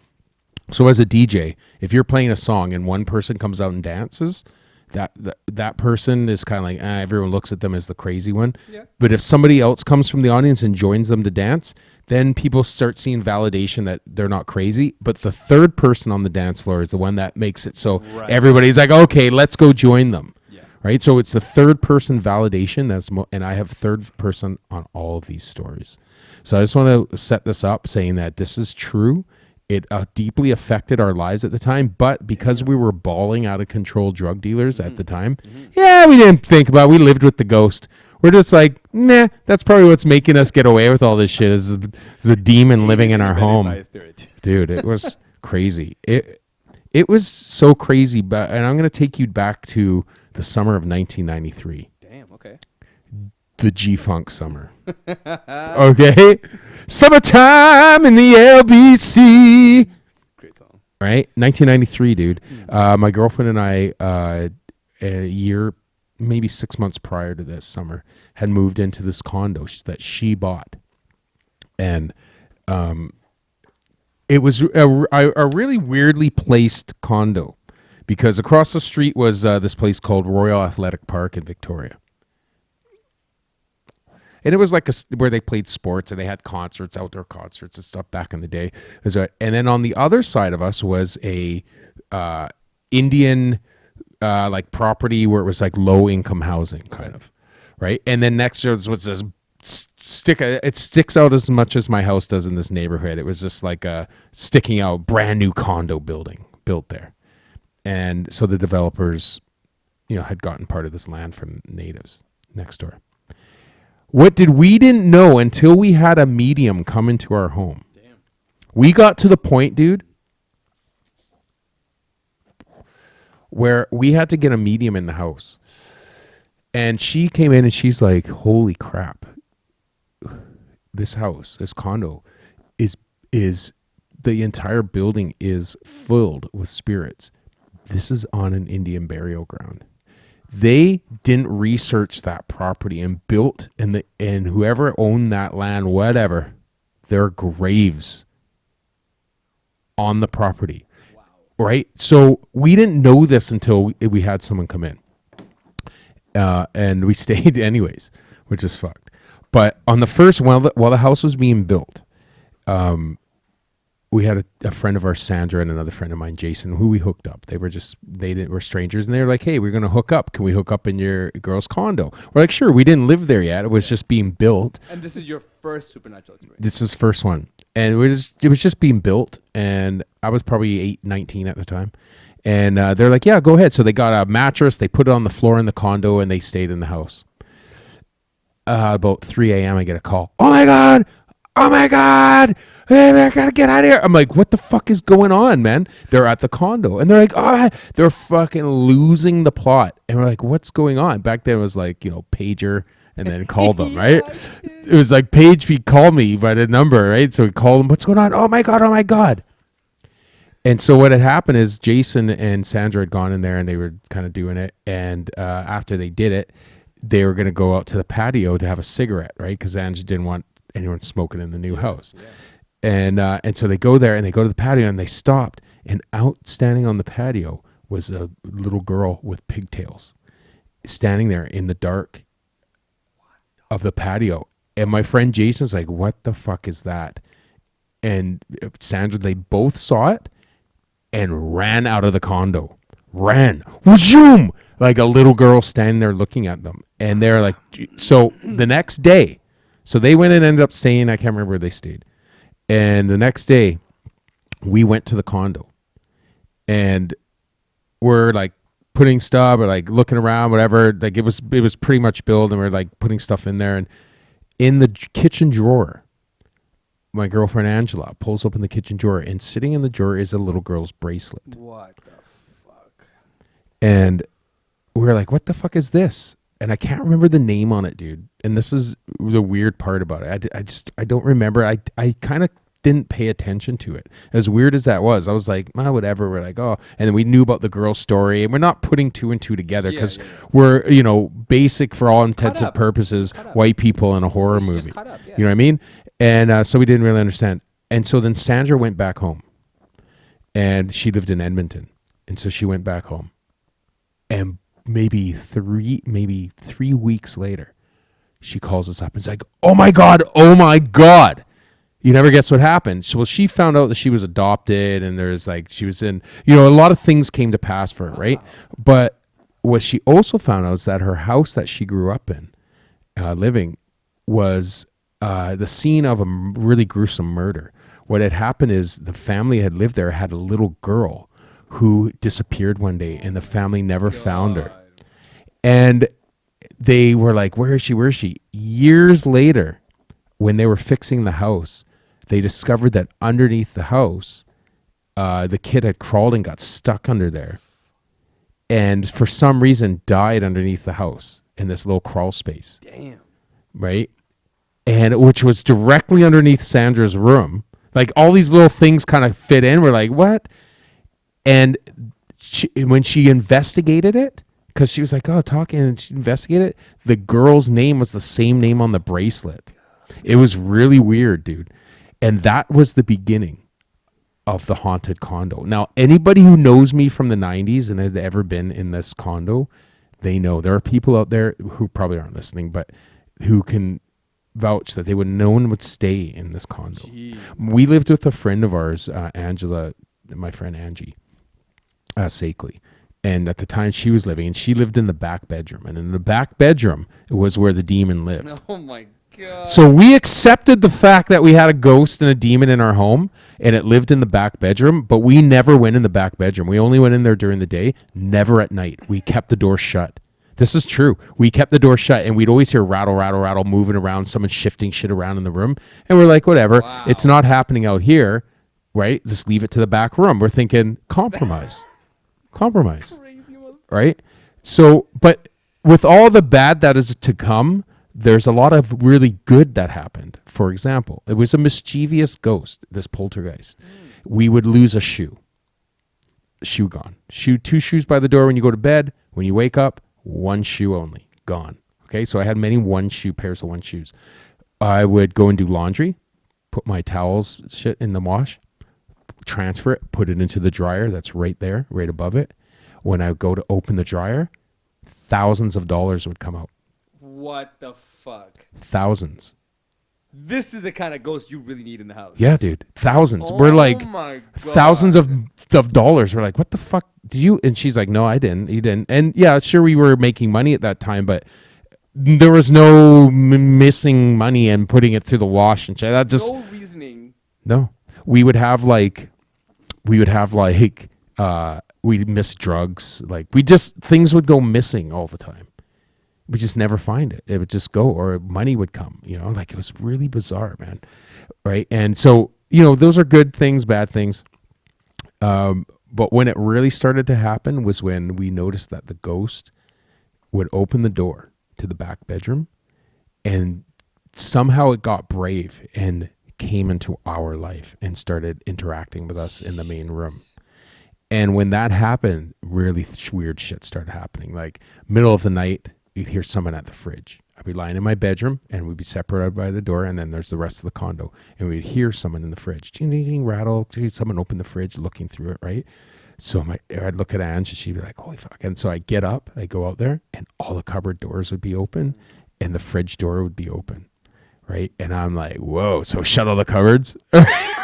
So as a DJ, if you're playing a song and one person comes out and dances, that person is kind of like, everyone looks at them as the crazy one. Yeah. But if somebody else comes from the audience and joins them to dance, then people start seeing validation that they're not crazy. But the third person on the dance floor is the one that makes it so everybody's like, okay, let's go join them. Yeah. Right? So it's the third person validation. And I have third person on all of these stories. So I just want to set this up saying that this is true. It deeply affected our lives at the time, but because we were bawling out of control drug dealers at the time, we didn't think about it. We lived with the ghost. We're just like, nah, that's probably what's making us get away with all this shit is the demon living in our home. Dude, it was crazy. It was so crazy, and I'm going to take you back to the summer of 1993. Damn, okay. The G-Funk summer. Okay? Summertime in the LBC. Great song. Right? 1993, dude. My girlfriend and I, a year, maybe 6 months prior to this summer, had moved into this condo that she bought. And it was a really weirdly placed condo because across the street was this place called Royal Athletic Park in Victoria. And it was like where they played sports and they had concerts, outdoor concerts and stuff back in the day. And then on the other side of us was a Indian like property where it was like low income housing kind of, right? And then next to us was this it sticks out as much as my house does in this neighborhood. It was just like a sticking out brand new condo building built there. And so the developers, had gotten part of this land from natives. next door. What we didn't know until we had a medium come into our home. Damn. We got to the point, dude, where we had to get a medium in the house. And she came in and she's like, holy crap. This house, this condo is the entire building is filled with spirits. This is on an Indian burial ground. They didn't research that property and built and whoever owned that land, whatever, there are graves on the property. Wow. Right? So we didn't know this until we had someone come in. And we stayed anyways, which is fucked. But on the first, while the house was being built, we had a friend of ours, Sandra, and another friend of mine, Jason, who we hooked up. They were strangers, and they were like, hey, we're going to hook up. Can we hook up in your girl's condo? We're like, sure. We didn't live there yet. It was just being built. And this is your first supernatural experience? This is the first one. And it was just being built, and I was probably 19 at the time. And they're like, yeah, go ahead. So they got a mattress. They put it on the floor in the condo, and they stayed in the house. About 3 a.m., I get a call. Oh, my God. Hey, man, I got to get out of here. I'm like, what the fuck is going on, man? They're at the condo. And they're like, oh, they're fucking losing the plot. And we're like, what's going on? Back then it was like, pager and then call them, right? It was like page feed, call me by the number, right? So we call them, what's going on? Oh, my God. And so what had happened is Jason and Sandra had gone in there and they were kind of doing it. And after they did it, they were going to go out to the patio to have a cigarette, right? Because Angie didn't want anyone smoking in the new house. Yeah. And so they go there and they go to the patio and they stopped. And out standing on the patio was a little girl with pigtails standing there in the dark of the patio. And my friend Jason's like, what the fuck is that? And Sandra, they both saw it and ran out of the condo. Zoom! Like a little girl standing there looking at them. And they're like, so the next day, so they went and ended up staying. I can't remember where they stayed. And the next day, we went to the condo. And we're like putting stuff or like looking around, whatever. Like it was pretty much built, and we're like putting stuff in there. And in the kitchen drawer, my girlfriend Angela pulls open the kitchen drawer, and sitting in the drawer is a little girl's bracelet. What the fuck? And we're like, what the fuck is this? And I can't remember the name on it, dude. And this is the weird part about it. I don't remember. I kind of didn't pay attention to it. As weird as that was, I was like, whatever. We're like, oh. And then we knew about the girl's story. And we're not putting two and two together because we're, basic for all intensive purposes, white people in a horror movie. You know what I mean? And so we didn't really understand. And so then Sandra went back home. And she lived in Edmonton. And so she went back home. And maybe three weeks later, she calls us up and is like, oh my God. You never guess what happened. So, well, she found out that she was adopted, and there's like, she was in, a lot of things came to pass for her, right? Wow. But what she also found out is that her house that she grew up in, living, was the scene of a really gruesome murder. What had happened is the family had lived there, had a little girl who disappeared one day, and the family never found her. And they were like, where is she? Years later, when they were fixing the house, they discovered that underneath the house, the kid had crawled and got stuck under there. And for some reason, died underneath the house in this little crawl space. Damn. Right? And which was directly underneath Sandra's room. Like all these little things kind of fit in. We're like, what? And when she investigated it, because she was like, talking, and she investigated it, the girl's name was the same name on the bracelet. It was really weird, dude. And that was the beginning of the haunted condo. Now, anybody who knows me from the 90s and has ever been in this condo, they know. There are people out there who probably aren't listening, but who can vouch that no one would stay in this condo. Gee. We lived with a friend of ours, Angela, my friend Angie, Sakeley. And at the time she was living, and she lived in the back bedroom. And in the back bedroom was where the demon lived. Oh, my God. So we accepted the fact that we had a ghost and a demon in our home, and it lived in the back bedroom, but we never went in the back bedroom. We only went in there during the day, never at night. We kept the door shut. This is true. We kept the door shut, and we'd always hear rattle, rattle, rattle, moving around, someone shifting shit around in the room. And we're like, whatever. Wow. It's not happening out here, right? Just leave it to the back room. We're thinking compromise. Compromise. Right? So, but with all the bad that is to come, there's a lot of really good that happened. For example, it was a mischievous ghost, this poltergeist. We would lose a shoe. Shoe gone. Two shoes by the door when you go to bed. When you wake up, one shoe only. Gone. Okay, so I had many pairs of one shoes. I would go and do laundry, put my towels shit in the wash, transfer it, put it into the dryer that's right there, right above it. When I go to open the dryer, thousands of dollars would come out. What the fuck? Thousands. This is the kind of ghost you really need in the house. Yeah, dude. Thousands. Oh We're like my God. thousands of dollars. We're like, what the fuck did you? And she's like, no, I didn't. You didn't. And yeah, sure, we were making money at that time, but there was no missing money and putting it through the wash and shit. That just no reasoning. No. We'd miss drugs. Like things would go missing all the time. We just never find it. It would just go, or money would come, like it was really bizarre, man. Right. And so, those are good things, bad things. But when it really started to happen was when we noticed that the ghost would open the door to the back bedroom, and somehow it got brave and came into our life and started interacting with us in the main room. And when that happened, really weird shit started happening. Like middle of the night, you'd hear someone at the fridge. I'd be lying in my bedroom, and we'd be separated by the door, and then there's the rest of the condo, and we'd hear someone in the fridge. Ding, ding, ding, rattle. Someone opened the fridge, looking through it, right? So I'd look at Ange, and she'd be like, holy fuck. And so I get up, I go out there, and all the cupboard doors would be open, and the fridge door would be open, right? And I'm like, whoa. So shut all the cupboards,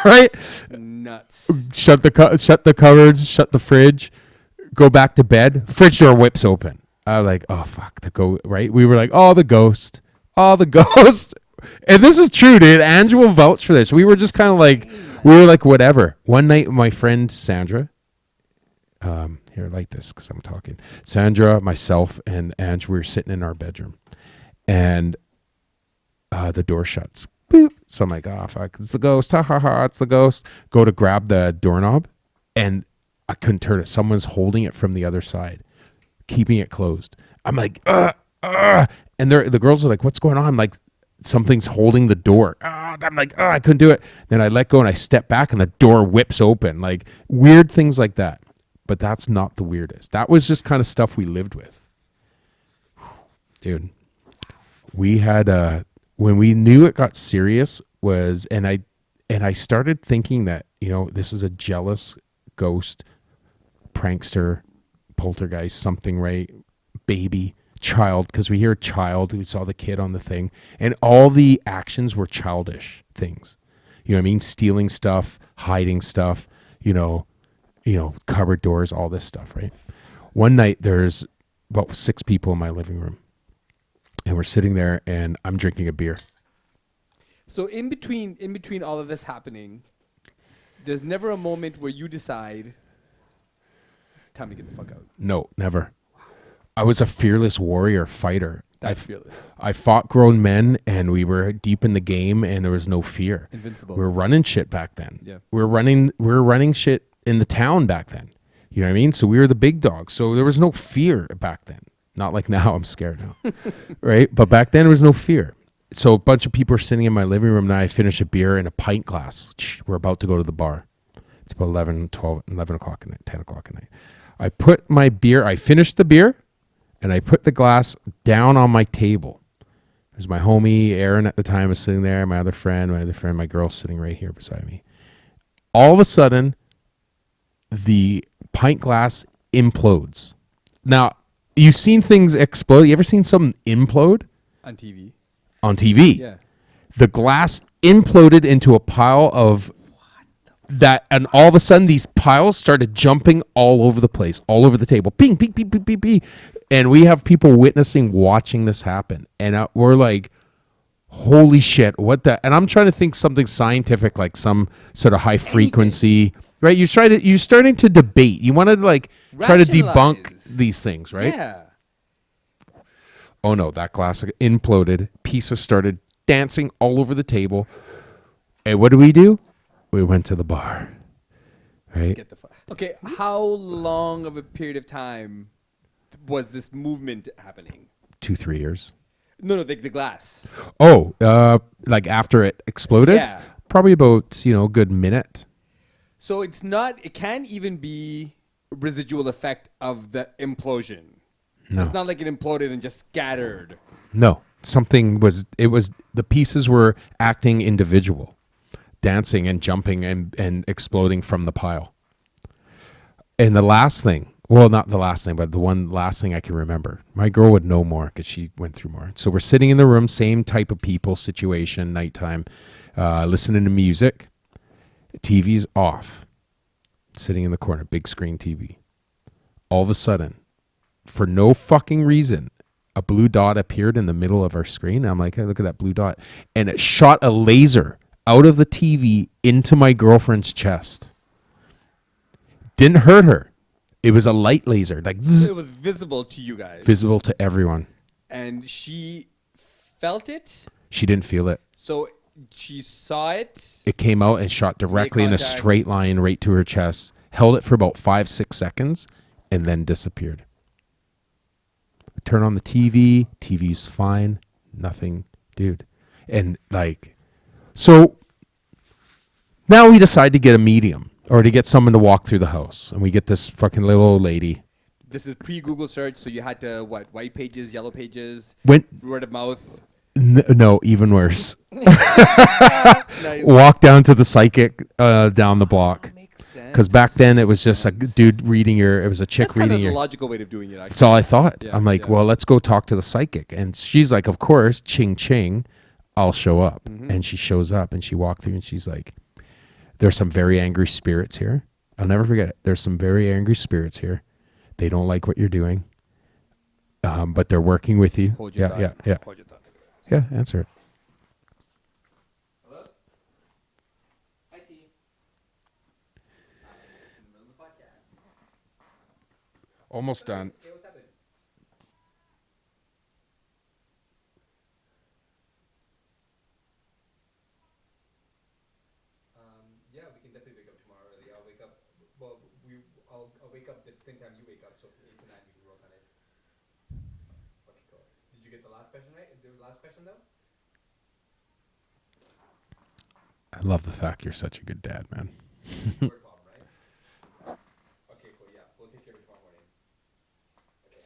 right? Nuts. Shut the cupboards, shut the fridge, go back to bed. Fridge door whips open. I was like, oh, fuck, right? We were like, the ghost. And this is true, dude. Ange will vouch for this. We were just kind of like, whatever. One night, my friend Sandra, here, like this, because I'm talking. Sandra, myself, and Ange, we were sitting in our bedroom. And the door shuts. Boop. So I'm like, fuck, it's the ghost. Ha, ha, ha, it's the ghost. Go to grab the doorknob, and I couldn't turn it. Someone's holding it from the other side, keeping it closed. I'm like, and the girls are like, what's going on? Like, something's holding the door. I'm like, I couldn't do it. Then I let go and I step back, and the door whips open. Like weird things like that. But that's not the weirdest. That was just kind of stuff we lived with. Dude, we had when we knew it got serious and I started thinking that, this is a jealous ghost, prankster, poltergeist, something, right? Baby, child, because we hear child, we saw the kid on the thing, and all the actions were childish things. You know what I mean? Stealing stuff, hiding stuff, cupboard doors, all this stuff, right? One night there's about 6 people in my living room, and we're sitting there, and I'm drinking a beer. So in between all of this happening, there's never a moment where you decide, time to get the fuck out. No, never. I was a fearless warrior fighter. That's fearless. I fought grown men, and we were deep in the game, and there was no fear. Invincible. We were running shit back then. Yeah. We were running shit in the town back then. You know what I mean? So we were the big dogs. So there was no fear back then. Not like now. I'm scared now. Right? But back then there was no fear. So a bunch of people are sitting in my living room, and I finish a beer in a pint glass. We're about to go to the bar. It's about 11 o'clock at night, 10 o'clock at night. I finished the beer, and I put the glass down on my table. There's my homie, Aaron, at the time was sitting there, my other friend, my girl sitting right here beside me. All of a sudden, the pint glass implodes. Now, you've seen things explode. You ever seen something implode? On TV. On TV. Yeah. The glass imploded into a pile of that, and all of a sudden these piles started jumping all over the place, all over the table. Ping, ping, ping, ping, ping, ping. And we have people watching this happen. And we're like, holy shit, what the? And I'm trying to think something scientific, like some sort of high frequency, right? You're starting to debate. You want to try to debunk these things, right? Yeah. Oh no, that glass imploded. Pieces started dancing all over the table. And what do? We went to the bar. Right? Okay, how long of a period of time was this movement happening? 2-3 years. No, the glass. Oh, like after it exploded? Yeah. Probably about, a good minute. So it can't even be a residual effect of the implosion. No. It's not like it imploded and just scattered. No. The pieces were acting individual, dancing and jumping and exploding from the pile. And the last thing, well, not the last thing, but the one last thing I can remember, my girl would know more because she went through more. So we're sitting in the room, same type of people, situation, nighttime, listening to music. TV's off, sitting in the corner, big screen TV. All of a sudden, for no fucking reason, a blue dot appeared in the middle of our screen. I'm like, hey, look at that blue dot. And it shot a laser out of the TV into my girlfriend's chest. Didn't hurt her. It was a light laser. Like zzz. It was visible to you guys. Visible to everyone. And she felt it? She didn't feel it. So she saw it? It came out and shot directly in a straight line right to her chest. Held it for about 5-6 seconds and then disappeared. Turn on the TV. TV's fine. Nothing. Dude. And so now we decide to get a medium or to get someone to walk through the house. And we get this fucking little old lady. This is pre-Google search, so you had to, white pages, yellow pages, word of mouth? No, even worse. Nice. Walk down to the psychic down the block. Makes sense. Because back then it was just a dude reading it was a chick That's reading kind of your. the logical way of doing it, actually. That's all I thought. Yeah, I'm like, well, let's go talk to the psychic. And she's like, of course, ching ching, I'll show up. Mm-hmm. And she shows up and she walked through and she's like, there's some very angry spirits here. I'll never forget it. There's some very angry spirits here. They don't like what you're doing. But they're working with you. Hold your thought. Yeah. Hold your thought. Yeah, answer it. Hello? Hi, T. In the middle of the podcast. Almost done. Okay, what's happening? Yeah, we can definitely wake up tomorrow early. I'll wake up. Well, I'll wake up at the same time you wake up, so from 8 to 9 we can work on it. Okay, cool. Did you get the last question right? The last question though? I love the fact you're such a good dad, man. Word bomb, right? Okay, cool. Yeah, we'll take care of it tomorrow morning. Okay.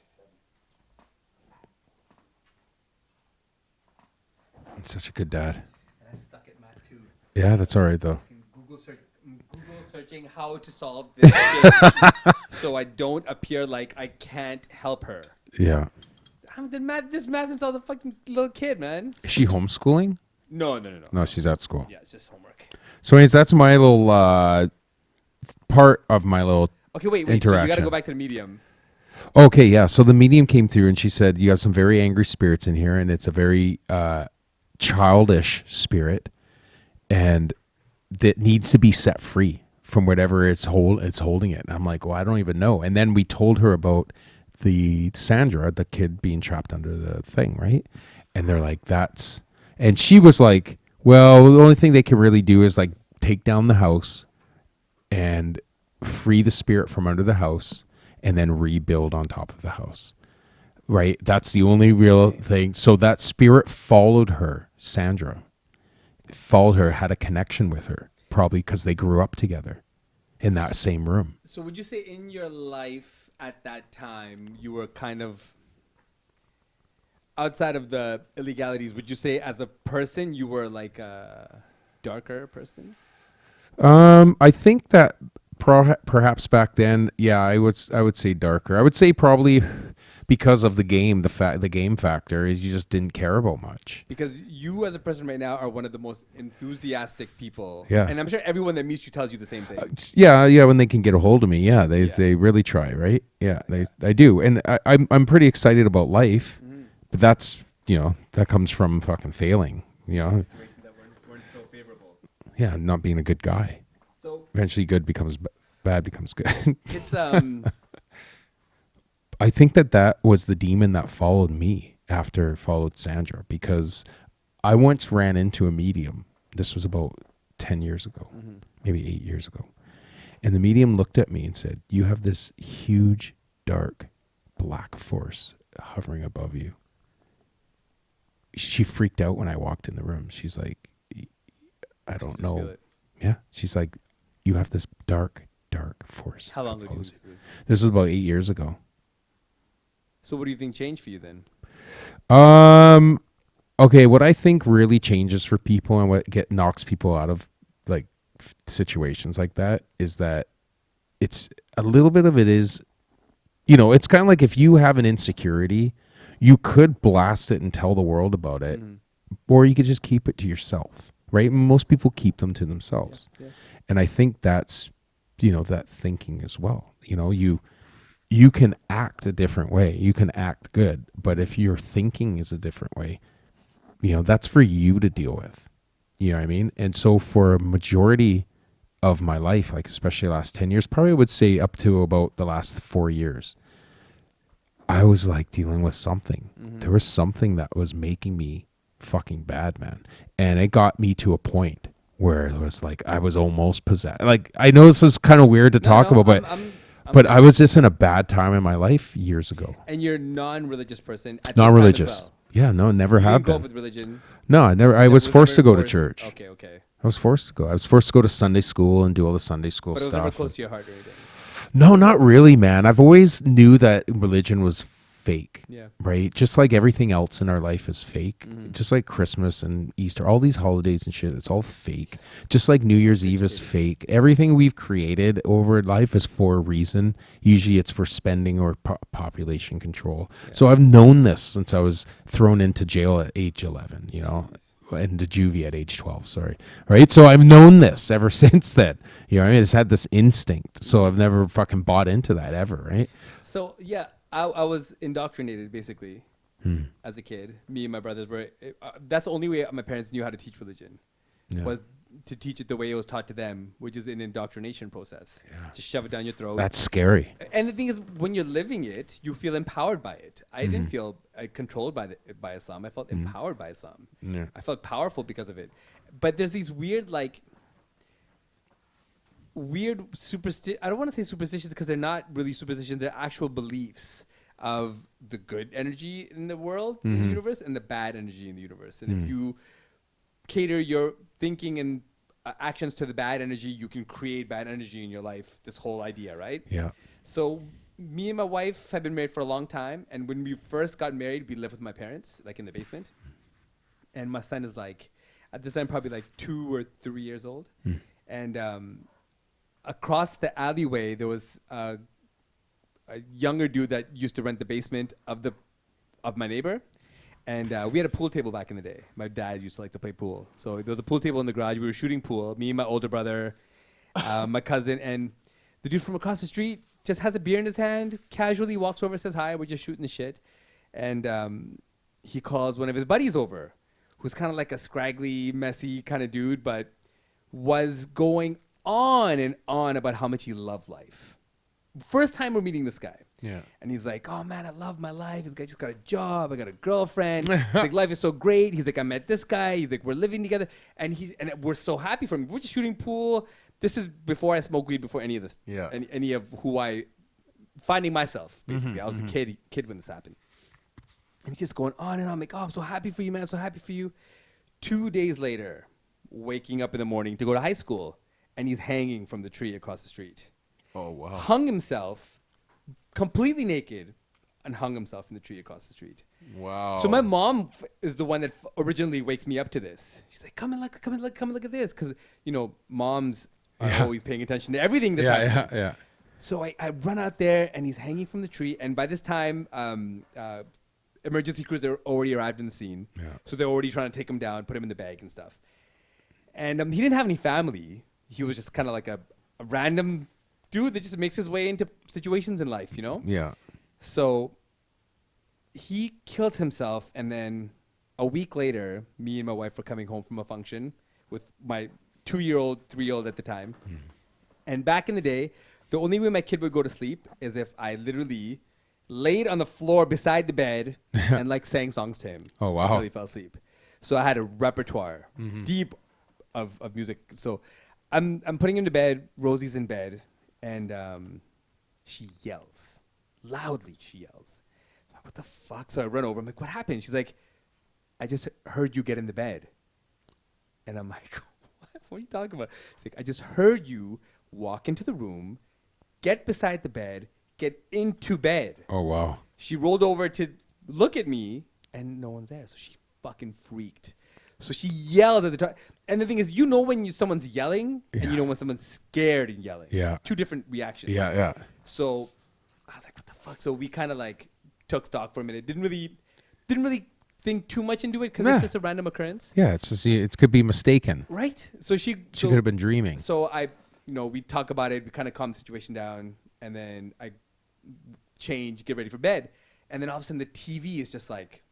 You're such a good dad. And I suck at math too. Yeah, that's all right, though. Google searching how to solve this shit so I don't appear like I can't help her. Yeah. This math installs a fucking little kid, man. Is she homeschooling? No. No, she's at school. Yeah, it's just homework. So anyways, that's my little part of my little Okay, wait. So interaction. you got to go back to the medium. Okay, yeah. So the medium came through and she said, you have some very angry spirits in here and it's a very childish spirit and that needs to be set free from whatever it's holding it. And I'm like, well, I don't even know. And then we told her about the Sandra, the kid being trapped under the thing, right? And they're like, and she was like, well, the only thing they can really do is like take down the house and free the spirit from under the house and then rebuild on top of the house. Right? That's the only real thing. So that spirit followed her, Sandra. Followed her, had a connection with her, probably because they grew up together in that same room. So would you say in your life at that time, you were kind of outside of the illegalities, would you say as a person, you were like a darker person? I think that perhaps back then, yeah, I would say darker. I would say probably because of the game, the game factor is you just didn't care about much. Because you as a person right now are one of the most enthusiastic people. Yeah. And I'm sure everyone that meets you tells you the same thing. Yeah, when they can get a hold of me, yeah, they really try, right? Yeah, they do. And I'm pretty excited about life, but that's, that comes from fucking failing, Situations that weren't so favorable. Yeah, not being a good guy. So eventually good becomes bad becomes good. It's I think that was the demon that followed me after followed Sandra, because I once ran into a medium. This was about 10 years ago, maybe 8 years ago. And the medium looked at me and said, "You have this huge, dark, black force hovering above you." She freaked out when I walked in the room. She's like, "I don't know." Yeah. She's like, "You have this dark, dark force." How long ago was this? This was about 8 years ago. So what do you think changed for you then? Okay, what I think really changes for people and what knocks people out of like situations like that is that it's a little bit of it is, it's kind of like if you have an insecurity, you could blast it and tell the world about it, or you could just keep it to yourself, right? Most people keep them to themselves. Yeah. And I think that's, that thinking as well. You can act a different way. You can act good, but if your thinking is a different way, that's for you to deal with. You know what I mean? And so for a majority of my life, like especially the last 10 years, probably I would say up to about the last 4 years, I was like dealing with something. There was something that was making me fucking bad, man. And it got me to a point where it was like, I was almost possessed. Like, I know this is kind of weird to talk about, but I was just in a bad time in my life years ago. And you're a non-religious person at Non-religious. this time as well. Yeah, no, never You have didn't grow been. up with religion. No, I never. I was forced to go to church. Okay. I was forced to go. I was forced to go to Sunday school and do all the Sunday school But it was stuff. never close to your heart or anything. No, not really, man. I've always knew that religion was fake. Yeah. Right? Just like everything else in our life is fake. Just like Christmas and Easter, all these holidays and shit, it's all fake. Just like New Year's Eve is fake. Everything we've created over life is for a reason. Usually it's for spending or population control. Yeah. So I've known this since I was thrown into jail at age 11, into juvie at age 12, sorry. Right? So I've known this ever since then. I just had this instinct. So I've never fucking bought into that ever, right? So, yeah. I was indoctrinated basically as a kid. Me and my brothers were. That's the only way my parents knew how to teach religion, was to teach it the way it was taught to them, which is an indoctrination process. Yeah. Just shove it down your throat. That's scary. And the thing is, when you're living it, you feel empowered by it. I didn't feel controlled by Islam. I felt empowered by Islam. Yeah. I felt powerful because of it. But there's these weird I don't want to say superstitions because they're not really superstitions. They're actual beliefs of the good energy in the world, in the universe, and the bad energy in the universe. And if you cater your thinking and actions to the bad energy, you can create bad energy in your life. This whole idea, right? Yeah. So me and my wife have been married for a long time. And when we first got married, we lived with my parents, like in the basement. And my son is like, at this time, probably like 2 or 3 years old. And across the alleyway, there was a younger dude that used to rent the basement of my neighbor. And we had a pool table back in the day. My dad used to like to play pool. So there was a pool table in the garage. We were shooting pool, me and my older brother, my cousin. And the dude from across the street just has a beer in his hand, casually walks over, says hi. We're just shooting the shit. And he calls one of his buddies over, who's kind of like a scraggly, messy kind of dude, but was going on and on about how much he loved life. First time we're meeting this guy. Yeah. And he's like, "Oh man, I love my life. This guy just got a job. I got a girlfriend. He's like, life is so great." He's like, "I met this guy. He's like, we're living together." And we're so happy for him. We're just shooting pool. This is before I smoked weed, before any of this. Yeah. Any of who finding myself, basically. I was a kid when this happened. And he's just going on and on. I'm like, "Oh, I'm so happy for you, man. I'm so happy for you." 2 days later, waking up in the morning to go to high school, and he's hanging from the tree across the street. Oh, wow. Hung himself, completely naked, and hung himself in the tree across the street. Wow. So my mom is the one that originally wakes me up to this. She's like, come and look at this. Because, moms are always paying attention to everything that's happening. Yeah. So I run out there, and he's hanging from the tree. And by this time, emergency crews are already arrived in the scene. Yeah. So they're already trying to take him down, put him in the bag and stuff. And he didn't have any family. He was just kind of like a random dude that just makes his way into situations in life, Yeah. So he kills himself, and then a week later, me and my wife were coming home from a function with my 2-year-old, 3-year-old at the time. And back in the day, the only way my kid would go to sleep is if I literally laid on the floor beside the bed, and like sang songs to him. Oh, wow. Until he fell asleep. So I had a repertoire deep of music. So I'm putting him to bed. Rosie's in bed, and she yells loudly. She yells. I'm like, what the fuck? So I run over. I'm like, what happened? She's like, I just heard you get in the bed. And I'm like, what are you talking about? She's like, I just heard you walk into the room, get beside the bed, get into bed. Oh, wow. She rolled over to look at me, and no one's there. So she fucking freaked. So she yelled at the top. And the thing is, you know when someone's yelling, and you know when someone's scared and yelling. Yeah. Two different reactions. Yeah. So I was like, what the fuck? So we kind of like took stock for a minute. Didn't really think too much into it because it's just a random occurrence. Yeah, it's just it could be mistaken. Right. So she could have been dreaming. So we talk about it. We kind of calm the situation down, and then I change, get ready for bed, and then all of a sudden the TV is just like.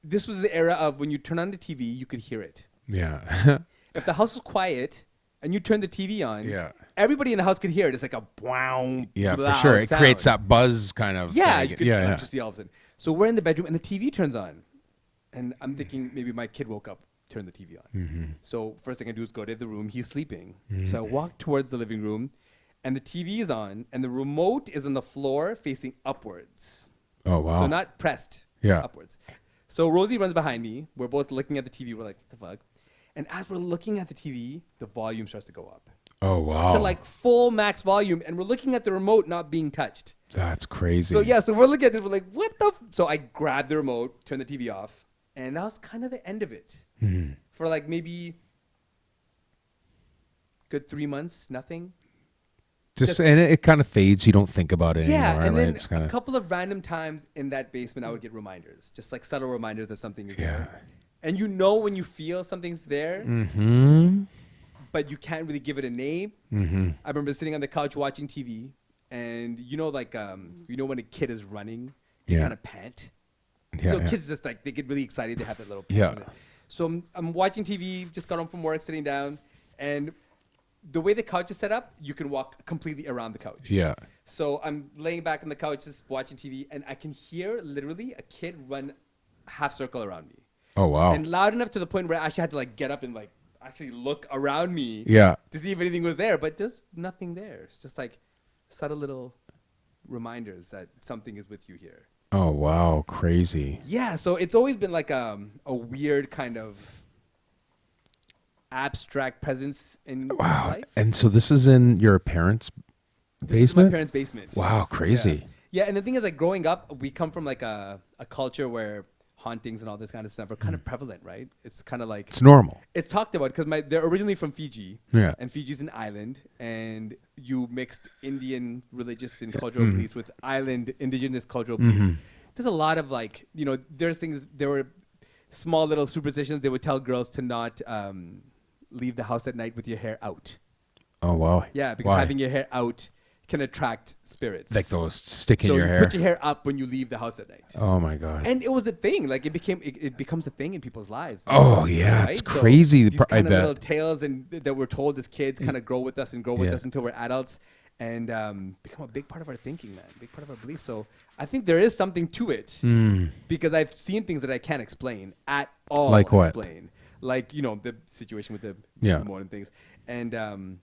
This was the era of when you turn on the TV, you could hear it. Yeah. If the house was quiet and you turn the TV on, everybody in the house could hear it. It's like a wow. Yeah, for sure. It creates that buzz kind of. Yeah, you could electricity all of a sudden. So we're in the bedroom and the TV turns on. And I'm thinking maybe my kid woke up, turned the TV on. Mm-hmm. So first thing I do is go to the room. He's sleeping. So I walk towards the living room and the TV is on and the remote is on the floor facing upwards. Oh, wow. So not pressed upwards. So Rosie runs behind me. We're both looking at the TV. We're like, what the fuck? And as we're looking at the TV, the volume starts to go up. Oh, wow. To like full max volume. And we're looking at the remote not being touched. That's crazy. So we're looking at this. We're like, what the? So I grabbed the remote, turned the TV off. And that was kind of the end of it. Mm-hmm. For like maybe good 3 months, nothing. And it kind of fades. You don't think about it anymore. Yeah, and then it's kinda... a couple of random times in that basement, I would get reminders, just like subtle reminders that something is there. And you know when you feel something's there, but you can't really give it a name. I remember sitting on the couch watching TV, and like when a kid is running, they kind of pant. Kids just like they get really excited. They have that little pant. So I'm watching TV. Just got home from work, sitting down, and the way the couch is set up, you can walk completely around the couch. Yeah. So I'm laying back on the couch, just watching TV, and I can hear literally a kid run half circle around me. Oh, wow. And loud enough to the point where I actually had to like get up and like actually look around me to see if anything was there. But there's nothing there. It's just like subtle little reminders that something is with you here. Oh, wow. Crazy. Yeah. So it's always been like a weird kind of abstract presence in life. And so this is in your parents' basement? This is my parents' basement. Wow, crazy. Yeah, and the thing is, like, growing up, we come from like a culture where hauntings and all this kind of stuff are kind of prevalent, right? It's kind of like... It's normal. It's talked about because they're originally from Fiji. Yeah. And Fiji's an island, and you mixed Indian religious and cultural beliefs with island indigenous cultural beliefs. There's a lot of like, there were small little superstitions. They would tell girls to not... leave the house at night with your hair out. Oh, wow. Yeah, because having your hair out can attract spirits. Like those stick in your hair. So you put your hair up when you leave the house at night. Oh, my God. And it was a thing. Like, it becomes a thing in people's lives. Oh, yeah. Right? It's crazy. These kind of little tales that we're told as kids kind of grow with us and grow with us until we're adults and become a big part of our thinking, man. Big part of our belief. So I think there is something to it because I've seen things that I can't explain at all. Like what? Like, the situation with the modern things. And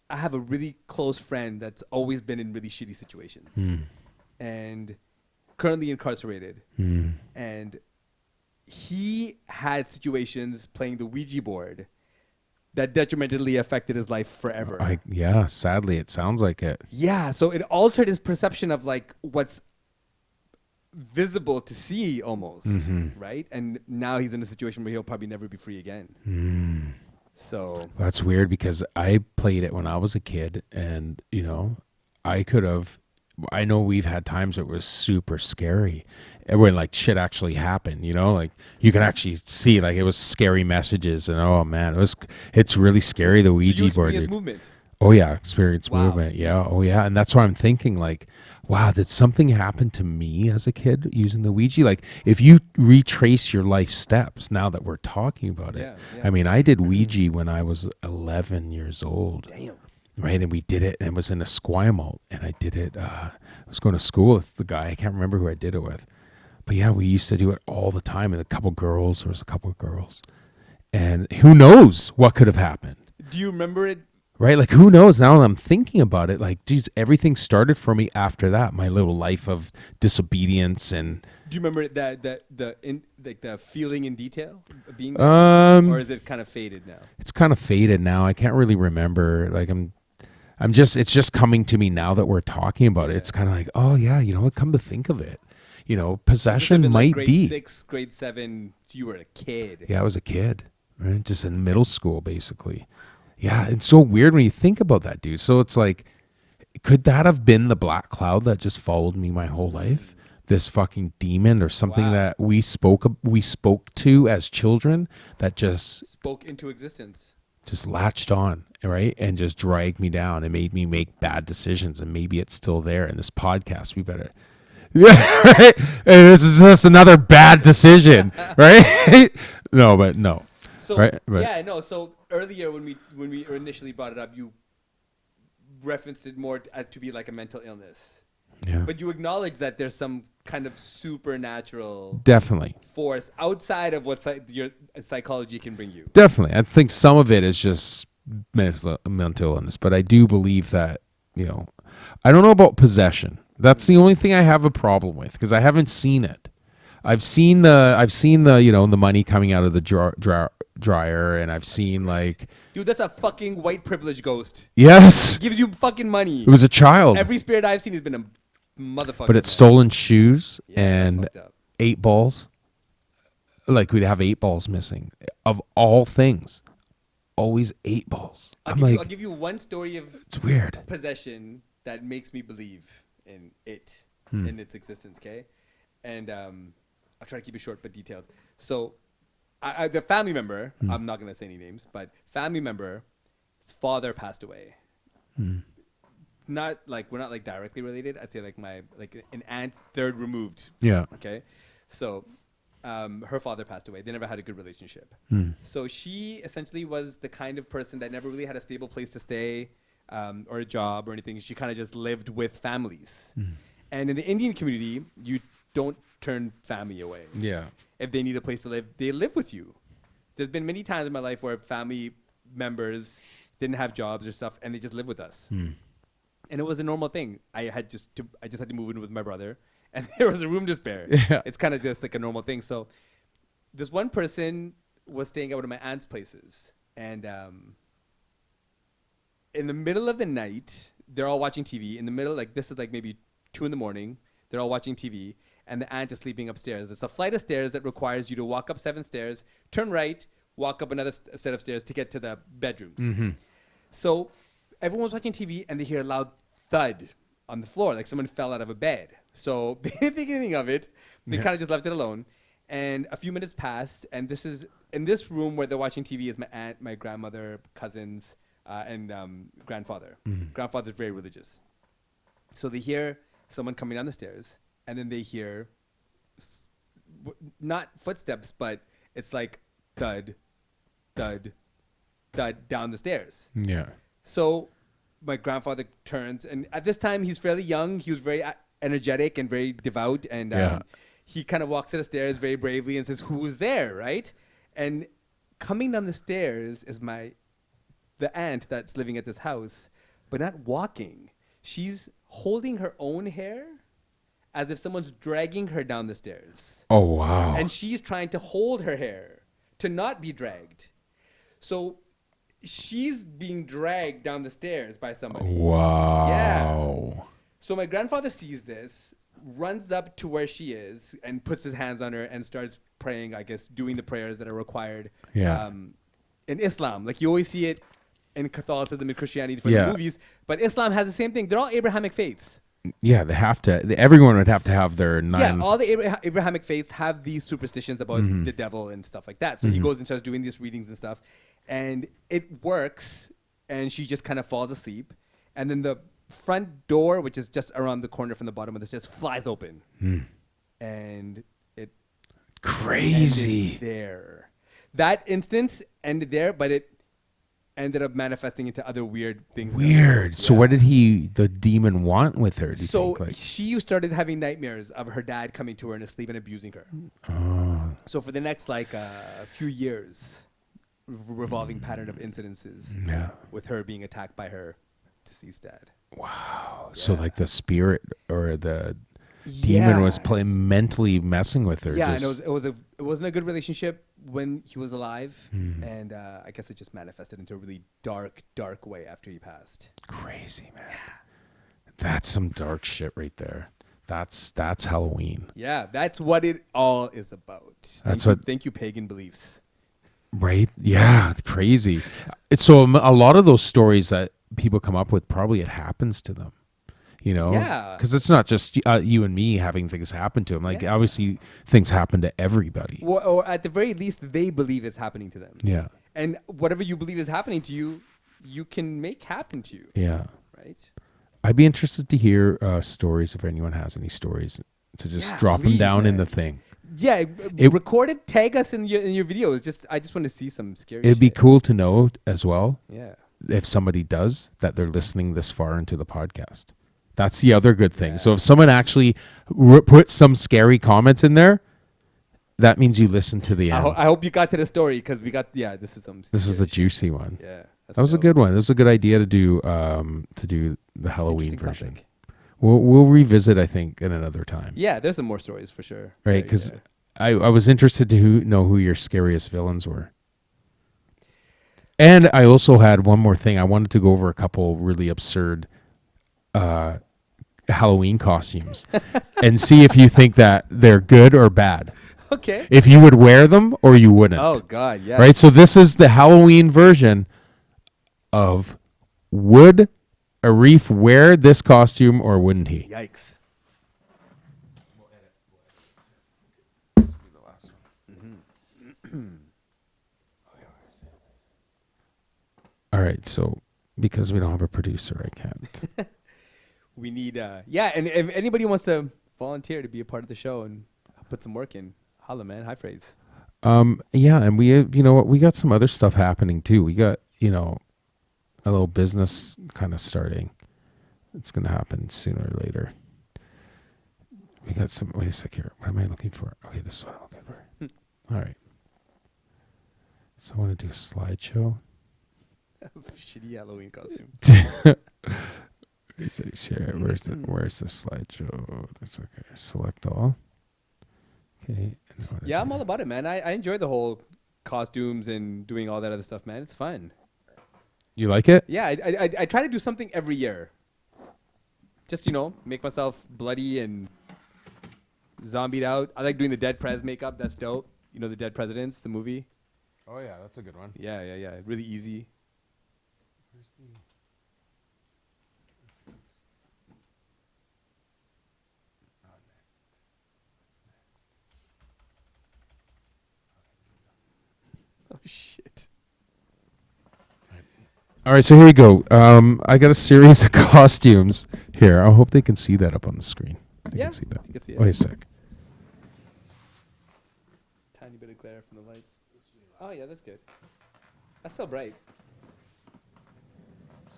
I have a really close friend that's always been in really shitty situations and currently incarcerated. And he had situations playing the Ouija board that detrimentally affected his life forever. Sadly, it sounds like it. Yeah, so it altered his perception of like what's visible to see almost, right? And now he's in a situation where he'll probably never be free again. So that's weird because I played it when I was a kid, and I know we've had times where it was super scary, and when like shit actually happened, like you can actually see like it was scary messages, and oh man, it's really scary. The Ouija board. Movement. Oh yeah, experience movement. Yeah. Oh yeah, and that's why I'm thinking like, wow, did something happen to me as a kid using the Ouija? Like, if you retrace your life steps, now that we're talking about it, I mean, I did Ouija when I was 11 years old. Damn. right? And we did it, and it was in a Esquimalt, and I did it. I was going to school with the guy. I can't remember who I did it with. But yeah, we used to do it all the time. And there was a couple of girls. And who knows what could have happened? Do you remember it? Right? Like, who knows? Now that I'm thinking about it, like, geez, everything started for me after that. My little life of disobedience and... Do you remember the feeling in detail of being there? Or is it kind of faded now? It's kind of faded now. I can't really remember. Like, it's just coming to me now that we're talking about it. It's kind of like, oh yeah, you know what? Come to think of it, you know, possession might grade be. Grade 6, grade 7. You were a kid. Yeah, I was a kid, right? Just in middle school, basically. Yeah, it's so weird when you think about that, dude. So it's like, could that have been the black cloud that just followed me my whole life? This fucking demon or something that we spoke to as children that just spoke into existence. Just latched on, right? And just dragged me down and made me make bad decisions. And maybe it's still there in this podcast. We better, yeah, right? And this is just another bad decision, right? No. So right? yeah, no. So earlier when we initially brought it up, you referenced it more to be like a mental illness. Yeah. But you acknowledge that there's some kind of supernatural Definitely force outside of what your psychology can bring you. Definitely. I think some of it is just mental illness, but I do believe that, you know, I don't know about possession. That's the only thing I have a problem with because I haven't seen it. I've seen the you know, the money coming out of the dryer, and I've seen like, dude, that's a fucking white privilege ghost. Yes, it gives you fucking money. It was a child. Every spirit I've seen has been a motherfucker. But it's stolen shoes and 8 balls. Like we'd have 8 balls missing. Of all things, always 8 balls. I'll give you one story of it's weird possession that makes me believe in it, in its existence. Okay, and I'll try to keep it short but detailed. So, the family member, I'm not gonna say any names, but family member, his father passed away. Not like we're not like directly related. I'd say like an aunt, third removed. Yeah. Okay, so her father passed away. They never had a good relationship. So she essentially was the kind of person that never really had a stable place to stay or a job or anything. She kind of just lived with families. And in the Indian community, you don't turn family away. Yeah. If they need a place to live, they live with you. There's been many times in my life where family members didn't have jobs or stuff, and they just live with us. And it was a normal thing. I just had to move in with my brother, and there was a room to spare. Yeah. It's kind of just like a normal thing. So this one person was staying at one of my aunt's places, and in the middle of the night, they're all watching TV. In the middle, like this is like maybe 2 a.m. They're all watching TV, and the aunt is sleeping upstairs. It's a flight of stairs that requires you to walk up 7 stairs, turn right, walk up another set of stairs to get to the bedrooms. So everyone's watching TV, and they hear a loud thud on the floor, like someone fell out of a bed. So they didn't think anything of it. They kind of just left it alone. And a few minutes passed, and this is in this room where they're watching TV is my aunt, my grandmother, cousins, and grandfather. Grandfather's very religious. So they hear someone coming down the stairs, and then they hear not footsteps, but it's like thud, thud, thud down the stairs. Yeah. So my grandfather turns, and at this time he's fairly young. He was very energetic and very devout, and he kind of walks to the stairs very bravely and says, "Who's there?" Right? And coming down the stairs is the aunt that's living at this house, but not walking. She's holding her own hair as if someone's dragging her down the stairs. Oh, wow. And she's trying to hold her hair to not be dragged. So she's being dragged down the stairs by somebody. Wow. Yeah. So my grandfather sees this, runs up to where she is, and puts his hands on her and starts praying, I guess, doing the prayers that are required in Islam. Like you always see it in Catholicism and Christianity for the movies, but Islam has the same thing. They're all Abrahamic faiths. Yeah, they have to. Everyone would have to have their 9. Yeah, all the Abrahamic faiths have these superstitions about the devil and stuff like that. So he goes and starts doing these readings and stuff, and it works. And she just kind of falls asleep, and then the front door, which is just around the corner from the bottom of this, just flies open, and it crazy ended there. That instance ended there, but ended up manifesting into other weird things. Weird. So what did the demon want with her? Do you So think? Like, she started having nightmares of her dad coming to her in his sleep and abusing her. oh, So for the next like few years, revolving pattern of incidences yeah. with her being attacked by her deceased dad. Wow. So Yeah. like the spirit or the demon was mentally messing with her. Yeah, just, and it wasn't a good relationship when he was alive, and I guess it just manifested into a really dark way after he passed. crazy, man. That's some dark shit right there. That's Halloween. Yeah, that's what it all is about. Thank you, pagan beliefs. Right? Yeah, it's crazy. It's so a lot of those stories that people come up with, probably it happens to them. You know, Yeah. because it's not just you and me having things happen to them. Like obviously things happen to everybody. Or at the very least, they believe it's happening to them. Yeah. And whatever you believe is happening to you, you can make happen to you. Yeah. Right? I'd be interested to hear stories if anyone has any stories to just drop them please, down in man. the thing. Yeah, record it, tag us in your videos. I just want to see some scary It'd be shit. cool to know as well Yeah. if somebody does that they're listening this far into the podcast. That's the other good thing. So if someone actually put some scary comments in there, that means you listen to the end. I hope you got to the story because we got this is some. This was scary the shit. juicy one. Yeah, That was a good one. That was a good idea to do the Halloween Interesting version. topic. We'll revisit, I think, in another time. Yeah, there's some more stories for sure. Right? Yeah, Because yeah. I was interested to know who your scariest villains were. And I also had one more thing. I wanted to go over a couple really absurd Halloween costumes and see if you think that they're good or bad. Okay. If you would wear them or you wouldn't. Oh God, yeah. Right? So this is the Halloween version of would Arif wear this costume or wouldn't he? Yikes. All right, so because we don't have a producer, I can't. We need and if anybody wants to volunteer to be a part of the show and put some work in, holla, man. Hi, Phrase. Yeah, and we, you know what, we got some other stuff happening too. We got, a little business kind of starting. It's going to happen sooner or later. We got some, wait a sec here. What am I looking for? Okay, this is what I'm looking for. All right. So I want to do a slideshow. Shitty Halloween costume. It's like share. Where's the slideshow? It's okay. Select all. Okay. Yeah, I'm all about it, man. I enjoy the whole costumes and doing all that other stuff, man. It's fun. You like it? Yeah, I try to do something every year. Just, make myself bloody and zombied out. I like doing the Dead Prez makeup. That's dope. The Dead Presidents, the movie. Oh yeah, that's a good one. Yeah. Really easy. Oh, shit. All right, so here we go. I got a series of costumes here. I hope they can see that up on the screen. They can see that. You can see it. Wait a sec. Tiny bit of glare from the lights. Oh, yeah, that's good. That's still bright. You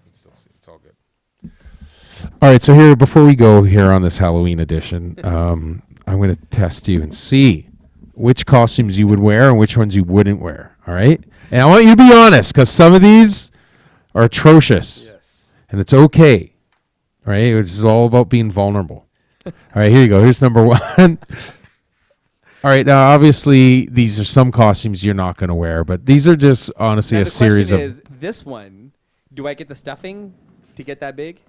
can still see. It's all good. All right, so here, before we go here on this Halloween edition, I'm going to test you and see which costumes you would wear and which ones you wouldn't wear. All right? And I want you to be honest, because some of these are atrocious. Yes. And it's okay. All right? It's all about being vulnerable. All right, here you go. Here's number one. All right, now, obviously, these are some costumes you're not going to wear, but these are just, honestly, Now a the series question of... is, this one, do I get the stuffing to get that big?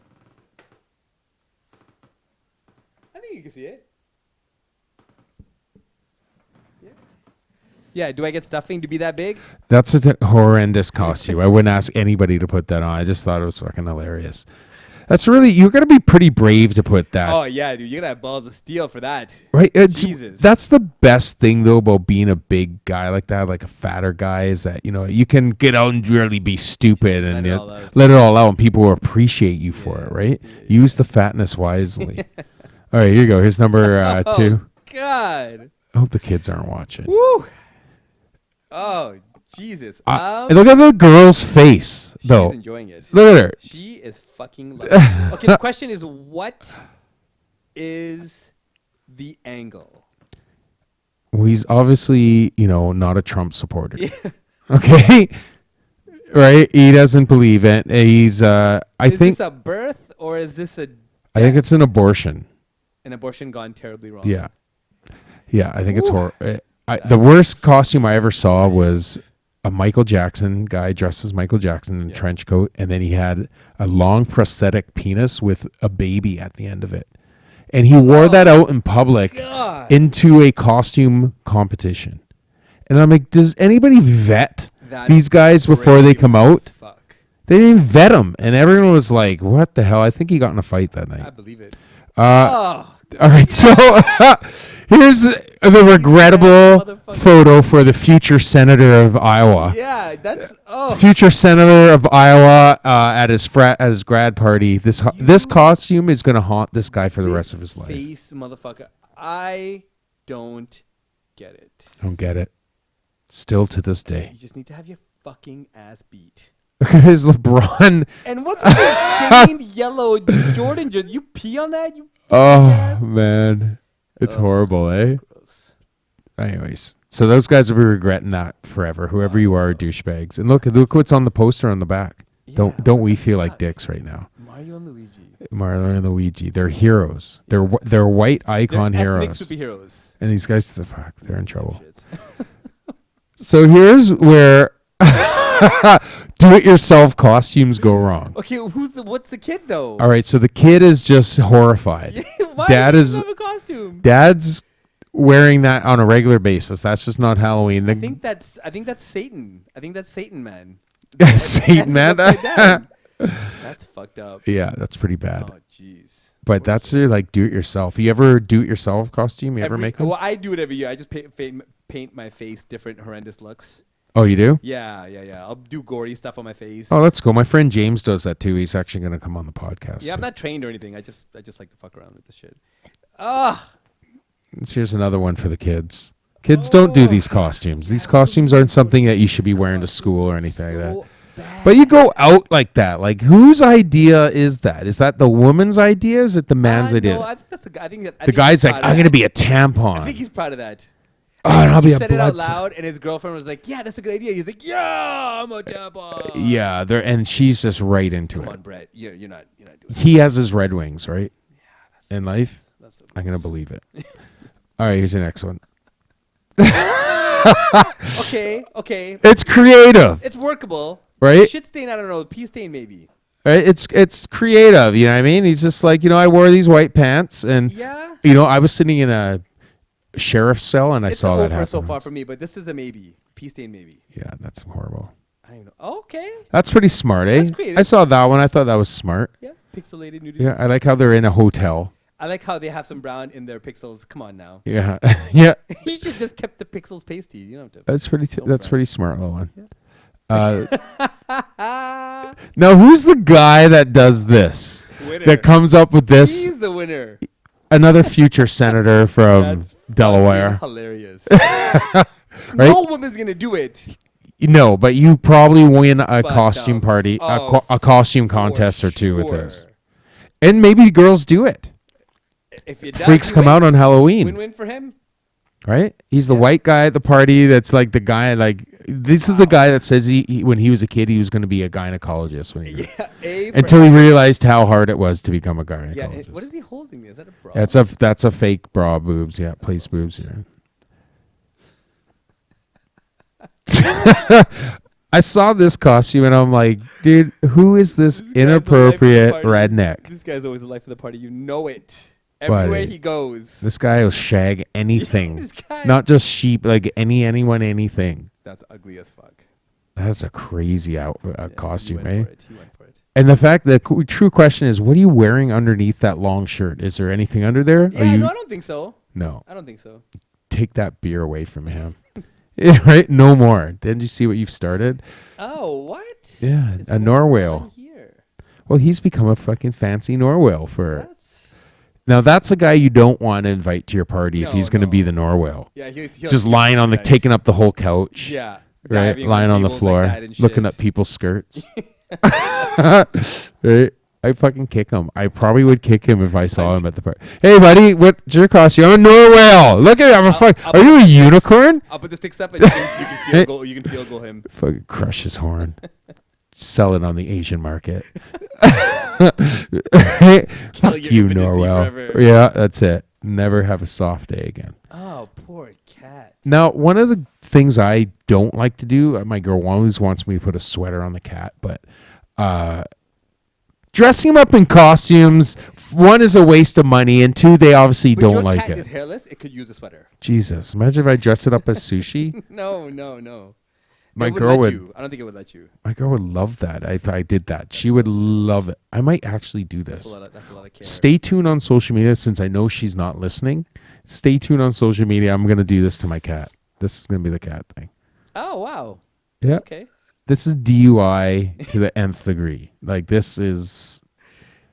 I think you can see it. Yeah, do I get stuffing to be that big? That's a horrendous costume. I wouldn't ask anybody to put that on. I just thought it was fucking hilarious. That's really, you're going to be pretty brave to put that. Oh, yeah, dude. You're going to have balls of steel for that. Right? Jesus. That's the best thing, though, about being a big guy like that, like a fatter guy, is that, you can get out and really be stupid and let it all out, and people will appreciate you for it, right? Yeah. Use the fatness wisely. All right, here you go. Here's number 2. God. I hope the kids aren't watching. Woo. Oh, Jesus. And look at the girl's face, though. She's enjoying it. Look at her. She is fucking loving it. Okay, the question is, what is the angle? Well, he's obviously, not a Trump supporter. Okay? Right? He doesn't believe it. He's, I think... Is this a birth or is this a... I think it's an abortion. An abortion gone terribly wrong. Yeah. Yeah, I think it's horrible. The worst costume I ever saw was a Michael Jackson guy dressed as Michael Jackson in a trench coat, and then he had a long prosthetic penis with a baby at the end of it. And he wore that out in public into a costume competition. And I'm like, does anybody vet these guys before they come out? Fuck. They didn't vet them. And everyone was like, what the hell? I think he got in a fight that night. I believe it. All right, so here's the regrettable photo for the future senator of Iowa. Yeah, that's future senator of Iowa at his grad party. This costume is going to haunt this guy for the rest of his life. Face motherfucker. I don't get it. Don't get it. Still to this day. You just need to have your fucking ass beat. Look at his LeBron. And what's with the stained yellow Jordan? You pee on that? You Oh, man. It's horrible, eh? Gross. Anyways, so those guys will be regretting that forever, whoever you are, douchebags. And look what's on the poster on the back. Yeah, don't we feel like dicks right now? Mario and Luigi. Mario and Luigi. They're heroes. They're white icon heroes. Ethnic superheroes. And these guys, they're in trouble. So here's where do-it-yourself costumes go wrong. Okay, what's the kid though? All right, so the kid is just horrified. Why Dad does he have a costume? Dad's wearing that on a regular basis. That's just not Halloween. I think that's Satan. I think that's Satan, man. Satan, man. That's fucked up. Yeah, that's pretty bad. Oh, jeez. But that's your do-it-yourself. You ever do-it-yourself costume? You ever make them? Well, I do it every year. I just paint my face different horrendous looks. Oh, you do? Yeah. I'll do gory stuff on my face. Oh, let's go. My friend James does that too. He's actually going to come on the podcast. Yeah, I'm not trained or anything. I just like to fuck around with the shit. Ah. Here's another one for the kids. Kids don't do these costumes. These costumes aren't something that you should be wearing to school or anything like that. Bad. But you go out like that. Like, whose idea is that? Is that the woman's idea? Is it the man's idea? No, I think that's the guy. The guy's like, I'm going to be a tampon. I think he's proud of that. Oh, and I'll be he a said it out blood loud, and his girlfriend was like, "Yeah, that's a good idea." He's like, "Yeah, I'm a tampon." Yeah, and she's just right into it. Come on, Brett. You're not doing it. He has his Red Wings, right? Yeah. In life, I'm gonna believe it. All right, here's the next one. Okay. It's creative. It's workable. Right? Shit stain, I don't know. Pee stain, maybe. Right? It's creative. You know what I mean? He's just like, I wore these white pants, and I was sitting in a sheriff's cell, and I saw that happen. So far for me, but this is a maybe. Pea stain, maybe. Yeah, that's horrible. I don't know. Okay. That's pretty smart, eh? That's creative. I saw that one. I thought that was smart. Yeah, pixelated nudity. Yeah, I like how they're in a hotel. I like how they have some brown in their pixels. Come on now. Yeah, yeah. You should just kept the pixels pasty. You don't have to. That's pretty smart, little one. Yeah. Now, who's the guy that does this? Winner. That comes up with this? He's the winner. Another future senator from Delaware. Hilarious. Right? No woman's gonna do it. No, but you probably win a costume party, a costume contest or two with this. And maybe girls do it. If it Freaks come out on Halloween. Win-win for him. Right? He's the white guy at the party that's like the guy, like, this is the guy that says he when he was a kid, he was going to be a gynecologist. Until he realized how hard it was to become a gynecologist. Yeah, what is he holding? Is that a bra? That's a fake bra boobs. Yeah, place boobs. Yeah. I saw this costume and I'm like, dude, who is this inappropriate redneck? This guy's always the life of the party. You know it. Everywhere he goes. This guy will shag anything. Not just sheep, like anyone, anything. That's ugly as fuck. That's a crazy costume, eh? He went for it. And the fact that the true question is, what are you wearing underneath that long shirt? Is there anything under there? Yeah, no, I don't think so. No. I don't think so. Take that beer away from him. Right? No more. Didn't you see what you've started? Oh, what? Yeah, a Norwhale. Well, he's become a fucking fancy Norwhale for... Now, that's a guy you don't want to invite to your party if he's going to be the Norwhale. Yeah, just lying on taking up the whole couch. Yeah. right? Diving Lying on the tables floor, like that and looking shit. at people's skirts. Right? I fucking kick him. I probably would kick him if I saw him at the party. Hey, buddy, what's your costume? I'm a Norwell. Look at him. Are you a unicorn? I'll put the sticks up and you can field goal. You can field goal him. Fucking crush his horn. Sell it on the Asian market. Fuck you, Norwell. Forever. Yeah, that's it. Never have a soft day again. Oh, poor cat. Now, one of the things I don't like to do, my girl always wants me to put a sweater on the cat, but dressing him up in costumes, one is a waste of money, and two, they obviously But don't your like cat it. is hairless. It could use a sweater. Jesus, imagine if I dressed it up as sushi. No. My It girl let would. you. I don't think it would let you. My girl would love that. If I did that, she would love it. I might actually do That's this. a lot of care. Stay tuned on social media since I know she's not listening. Stay tuned on social media. I'm gonna do this to my cat. This is gonna be the cat thing. Oh wow. Yeah. Okay. This is DUI to the nth degree. Like this is.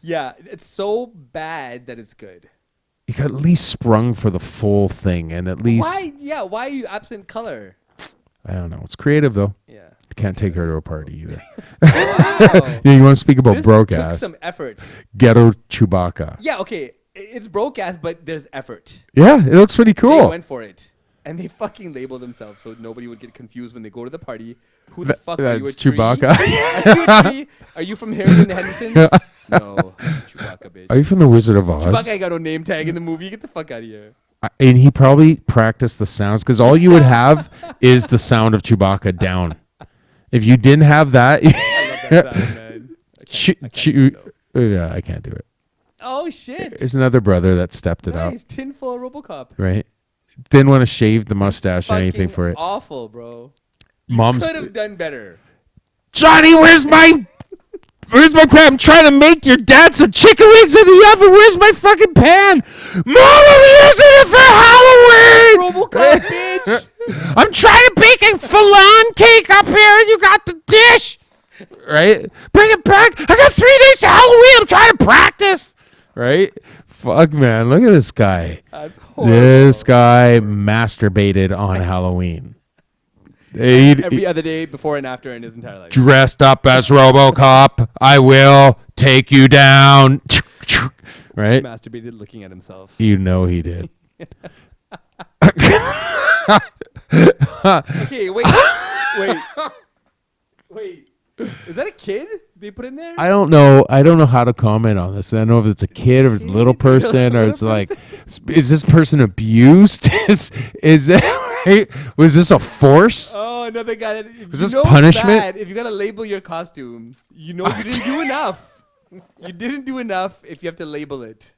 Yeah, it's so bad that it's good. You got at least sprung for the full thing, and at least. Why? Yeah. Why are you absent color? I don't know. It's creative though. Yeah. Can't take her to a party either. Wow. Yeah, you want to speak about This broke took ass? some effort. Ghetto Chewbacca. Yeah. Okay. It's broke ass, but there's effort. Yeah, it looks pretty They cool. went for it. And they fucking labeled themselves so nobody would get confused when they go to the party. Who the fuck are you, a That's tree? Chewbacca. Are you a tree? Are you from Harry and the Hendersons? No, Chewbacca, bitch. Are you from the Wizard of Oz? Chewbacca ain't got no name tag in the movie. Get the fuck out of here. And he probably practiced the sounds because all you would have is the sound of Chewbacca down. If you didn't have that, I love that sound, man. I can't do it, though. yeah, I can't do it. Oh, shit. There's another brother that stepped it up, Nice. Tinfoil RoboCop. right? Didn't want to shave the mustache or anything Fucking for it. awful, bro. Mom's Could have done better. Johnny, where's my pan? I'm trying to make your dad some chicken wings in the oven. Where's my fucking pan? Mom, I'm using it for Halloween. RoboCop, bitch. I'm trying to bake a flan cake up here, and you got the dish. Right? Bring it back. I got 3 days to Halloween. I'm trying to practice. Right? Fuck, man. Look at this guy. That's horrible. This guy masturbated on Halloween. Every other day before and after in his entire life. Dressed up as RoboCop. I will take you down. Right? Masturbated looking at himself. You know he did. Okay, wait. Wait. Is that a kid they put in there? I don't know. I don't know how to comment on this. I don't know if it's a kid or it's a little person or it's like, is this person abused? is it, was this a force? Oh, another guy. Was this punishment? Bad. If you gotta label your costume, you know you didn't do enough. You didn't do enough if you have to label it.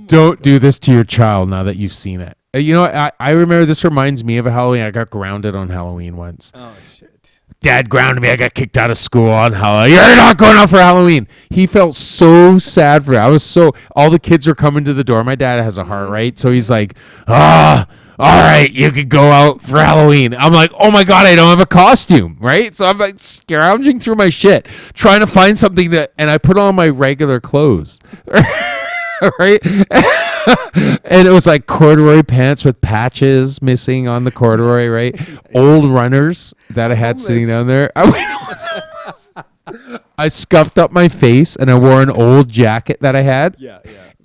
Don't do this to your child now that you've seen it. You know, I remember this reminds me of a Halloween. I got grounded on Halloween once. Oh, shit. Dad grounded me. I got kicked out of school on Halloween. You're not going out for Halloween. He felt so sad for it. All the kids are coming to the door. My dad has a heart, right? So he's like, all right, you could go out for Halloween. I'm like, oh my God, I don't have a costume, right? So I'm like scrounging through my shit, trying to find something and I put on my regular clothes, right? And it was like corduroy pants with patches missing on the corduroy, right? Old runners that I had sitting down there. I scuffed up my face and I wore an old jacket that I had. Yeah.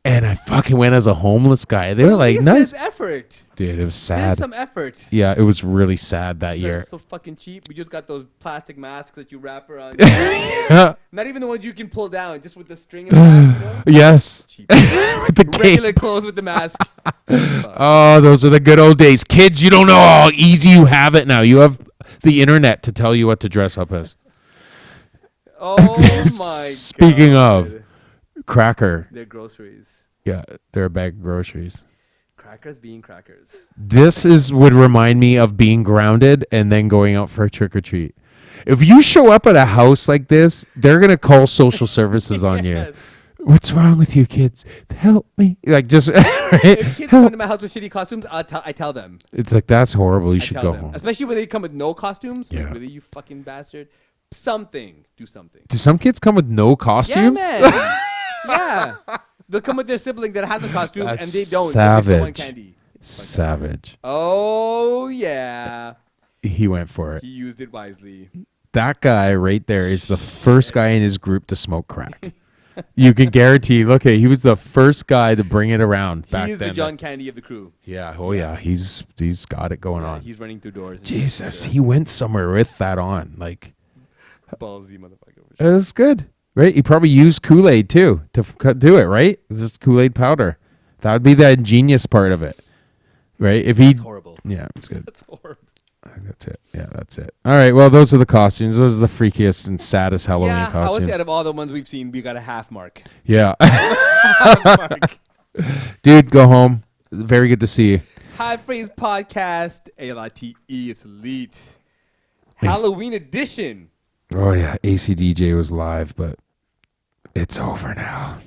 And I fucking went as a homeless guy. They were like, There's nice. effort. Dude, it was There's sad. some effort. Yeah, it was really sad that year. They're so fucking cheap. We just got those plastic masks that you wrap around. Yeah. Not even the ones you can pull down, just with the string in the back, you know? Yes. Cheap. With the Regular cape. clothes with the mask. Oh, those are the good old days. Kids, you don't know how easy you have it now. You have the internet to tell you what to dress up as. Oh my god. Speaking of, Cracker. They're groceries. Yeah, they're a bag of groceries. Crackers being crackers. This would remind me of being grounded and then going out for a trick or treat. If you show up at a house like this, they're gonna call social services on you. Yes. What's wrong with you kids? Help me! Like just right? If kids come into my house with shitty costumes, I tell them. It's like that's horrible. You I should tell go them. home. Especially when they come with no costumes. Yeah. Like, really, you fucking bastard. Something. Do something. Do some kids come with no costumes? Yeah, man. Yeah. They'll come with their sibling that has a costume That's and they don't. savage. They still want candy. Savage. Oh, yeah. He went for it. He used it wisely. That guy right there is the first guy in his group to smoke crack. You can guarantee. Look, he was the first guy to bring it around back then. He's the John Candy of the crew. Yeah. Oh yeah. He's got it going on. He's running through doors. Jesus, he went somewhere with that on. Like, ballsy motherfucker. it was good, right? He probably used Kool-Aid too to do it, right? This Kool-Aid powder. That would be the ingenious part of it, right? If he, That's horrible. yeah, it's good. That's horrible. I think that's it. Yeah, that's it. All right. Well, those are the costumes. Those are the freakiest and saddest Halloween I would costumes. say out of all the ones we've seen, we got a half mark. Yeah. Half mark. Dude, go home. Very good to see you. Hi, Phrase Podcast ALITE. It's Elite. Halloween edition. Oh, yeah. ACDJ was live, but it's over now.